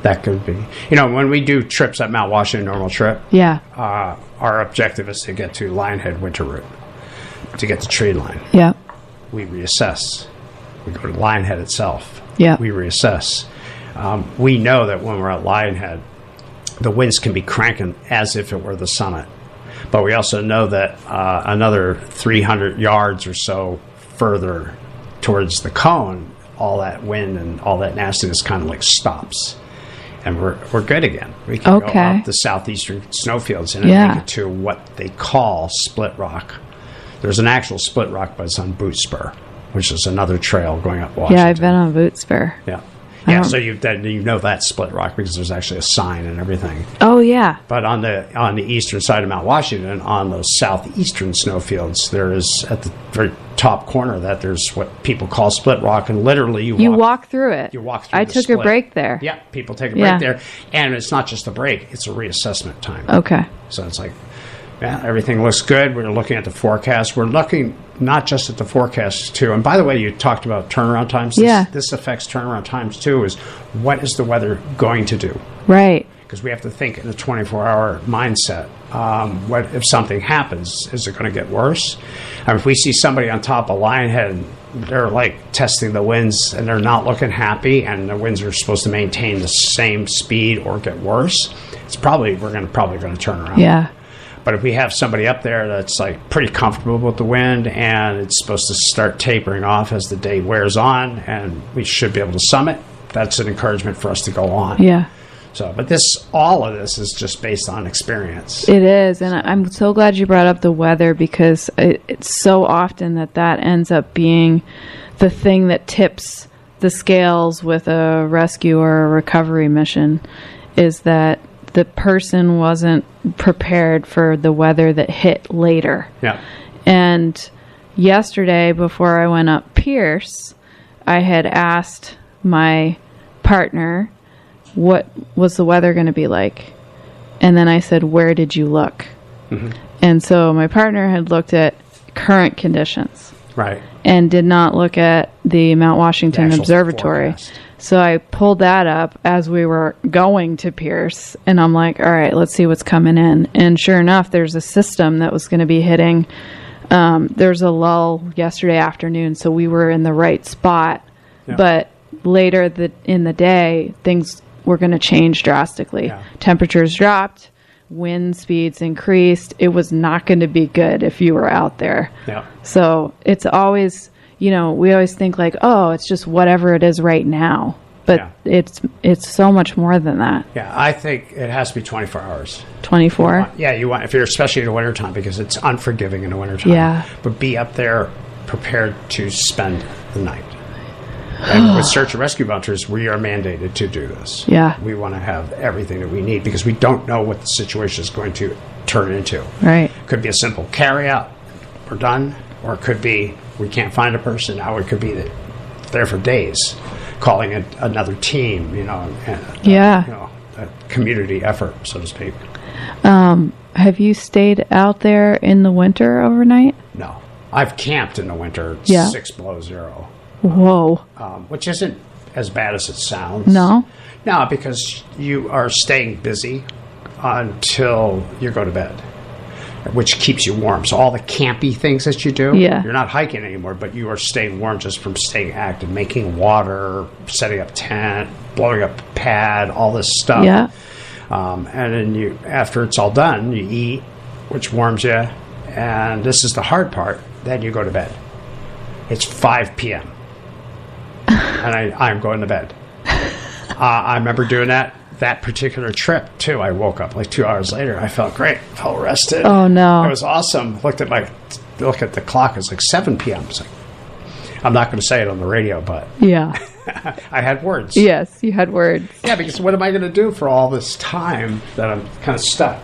That could be. When we do trips at Mount Washington, normal trip, Yeah. Our objective is to get to Lionhead Winter Route, to get to tree line. Yeah. We reassess. We go to Lionhead itself. Yeah. We reassess. We know that when we're at Lionhead, the winds can be cranking as if it were the summit. But we also know that another 300 yards or so further towards the cone, all that wind and all that nastiness kind of like stops. And we're good again. We can go up the southeastern snowfields and make it to what they call Split Rock. There's an actual Split Rock, but it's on Boot Spur, which is another trail going up Washington. Yeah, I've been on Boot Spur. Yeah. Yeah, so you know that Split Rock because there's actually a sign and everything. Oh, yeah. But on the eastern side of Mount Washington, on those southeastern snowfields, there is at the very top corner there's what people call Split Rock, and literally you walk through it. You walk through. I took a break there. Yeah, people take a break there, and it's not just a break; it's a reassessment time. Okay. So it's like, yeah, everything looks good. We're looking at the forecast. We're looking not just at the forecast, too. And by the way, you talked about turnaround times. This affects turnaround times, too, is what is the weather going to do? Right. Because we have to think in a 24-hour mindset. What if something happens? Is it going to get worse? If we see somebody on top of Lionhead, they're like testing the winds, and they're not looking happy, and the winds are supposed to maintain the same speed or get worse, we're probably going to turn around. Yeah. But if we have somebody up there that's like pretty comfortable with the wind and it's supposed to start tapering off as the day wears on and we should be able to summit, that's an encouragement for us to go on. Yeah. So, but all of this is just based on experience. It is, and I'm so glad you brought up the weather because it's so often that ends up being the thing that tips the scales with a rescue or a recovery mission, is that the person wasn't prepared for the weather that hit later. Yeah. And yesterday, before I went up Pierce, I had asked my partner, what was the weather going to be like? And then I said, where did you look? Mm-hmm. And so my partner had looked at current conditions. Right. And did not look at the Mount Washington Observatory. Forecast. So I pulled that up as we were going to Pierce, and I'm like, all right, let's see what's coming in. And sure enough, there's a system that was going to be hitting. There's a lull yesterday afternoon, so we were in the right spot. Yeah. But later in the day, things were going to change drastically. Yeah. Temperatures dropped, wind speeds increased. It was not going to be good if you were out there. Yeah. So it's always... we always think like, oh, it's just whatever it is right now. But it's so much more than that. Yeah, I think it has to be 24 hours. 24? You want, if you're especially in the wintertime, because it's unforgiving in the wintertime. Yeah. But be up there prepared to spend the night. And with search and rescue bunkers, we are mandated to do this. Yeah. We want to have everything that we need because we don't know what the situation is going to turn into. Right. Could be a simple carry out, we're done, or it could be we can't find a person. Now it could be that there for days, calling another team, a community effort, so to speak. Have you stayed out there in the winter overnight? No. I've camped in the winter, 6 below zero. Whoa. Which isn't as bad as it sounds. No? No, because you are staying busy until you go to bed, which keeps you warm. So all the campy things that you do, you're not hiking anymore, but you are staying warm just from staying active, making water, setting up tent, blowing up a pad, all this stuff. Yeah. And then after it's all done, you eat, which warms you. And this is the hard part. Then you go to bed. It's 5 p.m. and I'm going to bed. I remember doing that particular trip, too. I woke up like 2 hours later. I felt great. Felt rested. Oh, no. It was awesome. Look at the clock. It was like 7 p.m. It's like, I'm not going to say it on the radio, but yeah, I had words. Yes, you had words. Yeah, because what am I going to do for all this time that I'm kind of stuck?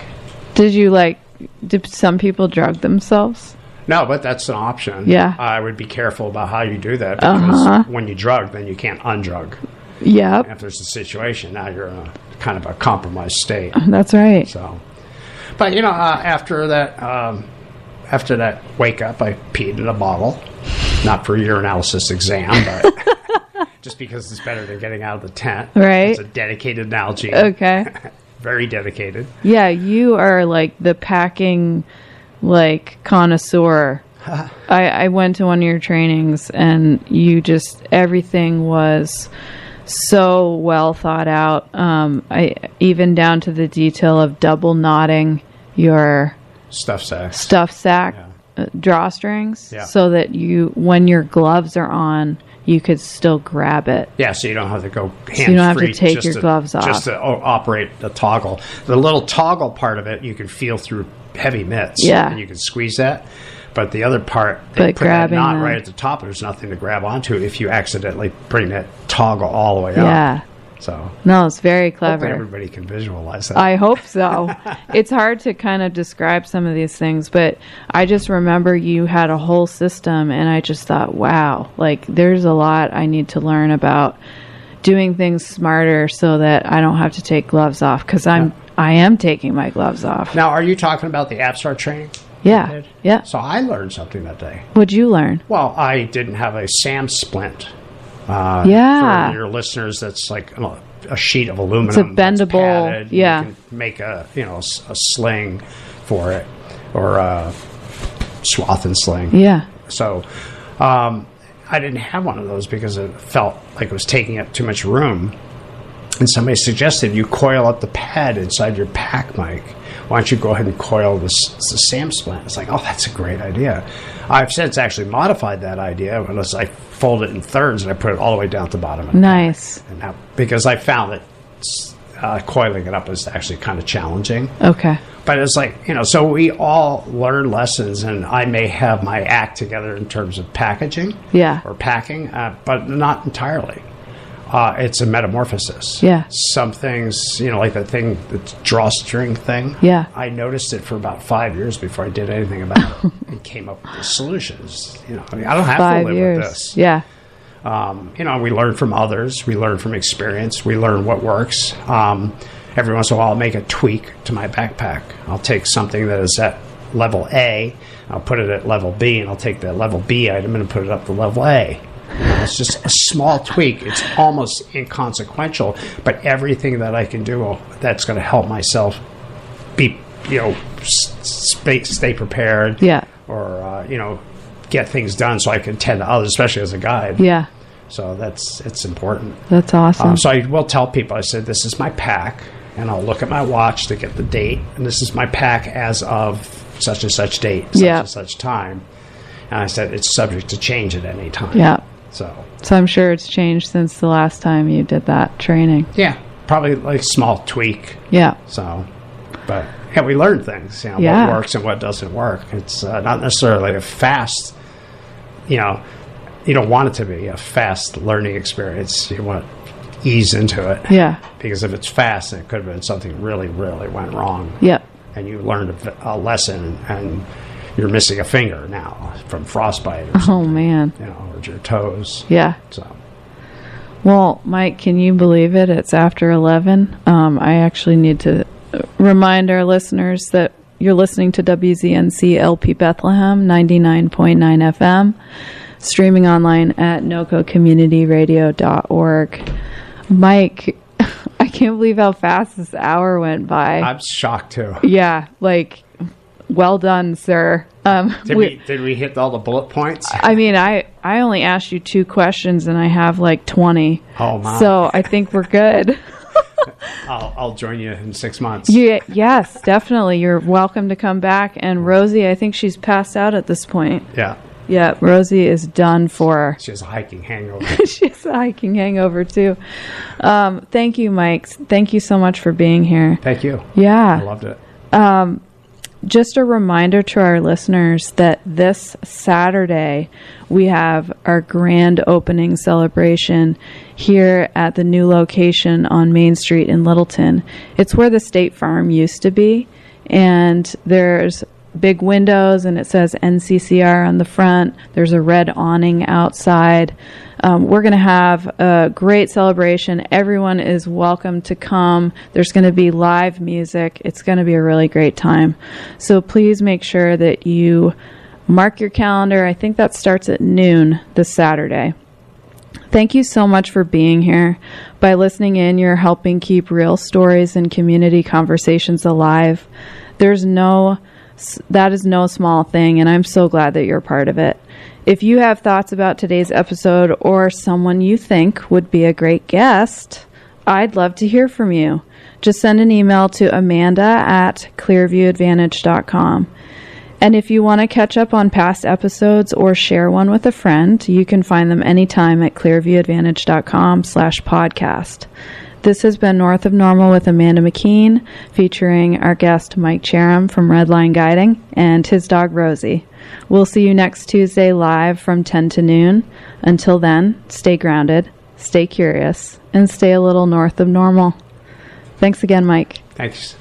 Did some people drug themselves? No, but that's an option. Yeah. I would be careful about how you do that because when you drug, then you can't undrug. Yep. If there's a situation, now you're in a kind of a compromised state. That's right. So, but after that wake up, I peed in a bottle, not for urinalysis exam, but just because it's better than getting out of the tent. Right. It's a dedicated analogy. Okay. Very dedicated. Yeah, you are like the packing, like, connoisseur. I went to one of your trainings, and everything was so well thought out. I even down to the detail of double knotting your Stuff sack drawstrings, so that when your gloves are on, you could still grab it. Yeah, so you don't have to go hands-free. So you don't have to take your gloves off. Just to operate the toggle. The little toggle part of it, you can feel through heavy mitts. Yeah. And you can squeeze that. But the other part, they put that knot right at the top. There's nothing to grab onto if you accidentally bring that toggle all the way up. Yeah. So no, it's very clever. Hopefully everybody can visualize that. I hope so. It's hard to kind of describe some of these things, but I just remember you had a whole system, and I just thought, wow, like there's a lot I need to learn about doing things smarter so that I don't have to take gloves off, because I am taking my gloves off. Now, are you talking about the AppStart training? Yeah. Yeah. So I learned something that day. What'd you learn? Well, I didn't have a SAM splint. For your listeners, that's like a sheet of aluminum. It's a bendable. Padded. Yeah. You can make a sling for it, or a swath and sling. Yeah. So I didn't have one of those because it felt like it was taking up too much room. And somebody suggested you coil up the pad inside your pack, Mike. Why don't you go ahead and coil the SAM splint? It's like, oh, that's a great idea. I've since actually modified that idea. Unless I fold it in thirds and I put it all the way down to the bottom of the nice. pack. And now, because I found that coiling it up is actually kind of challenging. Okay. But it's like, so we all learn lessons, and I may have my act together in terms of packaging or packing, but not entirely. It's a metamorphosis. Yeah. Some things, like that thing, the drawstring thing. Yeah. I noticed it for about 5 years before I did anything about it and came up with the solutions. I don't have 5 to live years. with this. Yeah. We learn from others. We learn from experience. We learn what works. Every once in a while, I'll make a tweak to my backpack. I'll take something that is at level A, I'll put it at level B, and I'll take that level B item and put it up to level A. It's just a small tweak. It's almost inconsequential, but everything that I can do that's going to help myself be, stay prepared. Yeah. Or, get things done so I can tend to others, especially as a guide. Yeah. So it's important. That's awesome. So I will tell people, I said, this is my pack, and I'll look at my watch to get the date, and this is my pack as of such and such date, such and such time. And I said, it's subject to change at any time. Yeah. So I'm sure it's changed since the last time you did that training. Yeah, probably like a small tweak. Yeah. So, but we learn things, what works and what doesn't work. It's not necessarily a fast, you don't want it to be a fast learning experience. You want to ease into it. Yeah. Because if it's fast, it could have been something really, really went wrong. Yep. And you learned a lesson, and you're missing a finger now from frostbite or something. Oh, man. Or your toes. Yeah. So. Well, Mike, can you believe it? It's after 11. I actually need to remind our listeners that you're listening to WZNC LP Bethlehem 99.9 FM, streaming online at nococommunityradio.org. Mike, I can't believe how fast this hour went by. I'm shocked, too. Yeah, well done, sir. Did we hit all the bullet points? I mean, I only asked you 2 questions, and I have 20. Oh, my. So I think we're good. I'll join you in 6 months. Yes, definitely. You're welcome to come back. And Rosie, I think she's passed out at this point. Yeah. Yeah, Rosie is done for. She has a hiking hangover. She has a hiking hangover, too. Thank you, Mike. Thank you so much for being here. Thank you. Yeah. I loved it. Just a reminder to our listeners that this Saturday we have our grand opening celebration here at the new location on Main Street in Littleton. It's where the State Farm used to be, and there's big windows, and it says NCCR on the front. There's a red awning outside. We're going to have a great celebration. Everyone is welcome to come. There's going to be live music. It's going to be a really great time. So please make sure that you mark your calendar. I think that starts at noon this Saturday. Thank you so much for being here. By listening in, you're helping keep real stories and community conversations alive. That is no small thing, and I'm so glad that you're part of it. If you have thoughts about today's episode or someone you think would be a great guest, I'd love to hear from you. Just send an email to amanda@clearviewadvantage.com. And if you want to catch up on past episodes or share one with a friend, you can find them anytime at clearviewadvantage.com/podcast. This has been North of Normal with Amanda McKeen, featuring our guest Mike Cherim from Redline Guiding and his dog Rosie. We'll see you next Tuesday live from 10 to noon. Until then, stay grounded, stay curious, and stay a little north of normal. Thanks again, Mike. Thanks.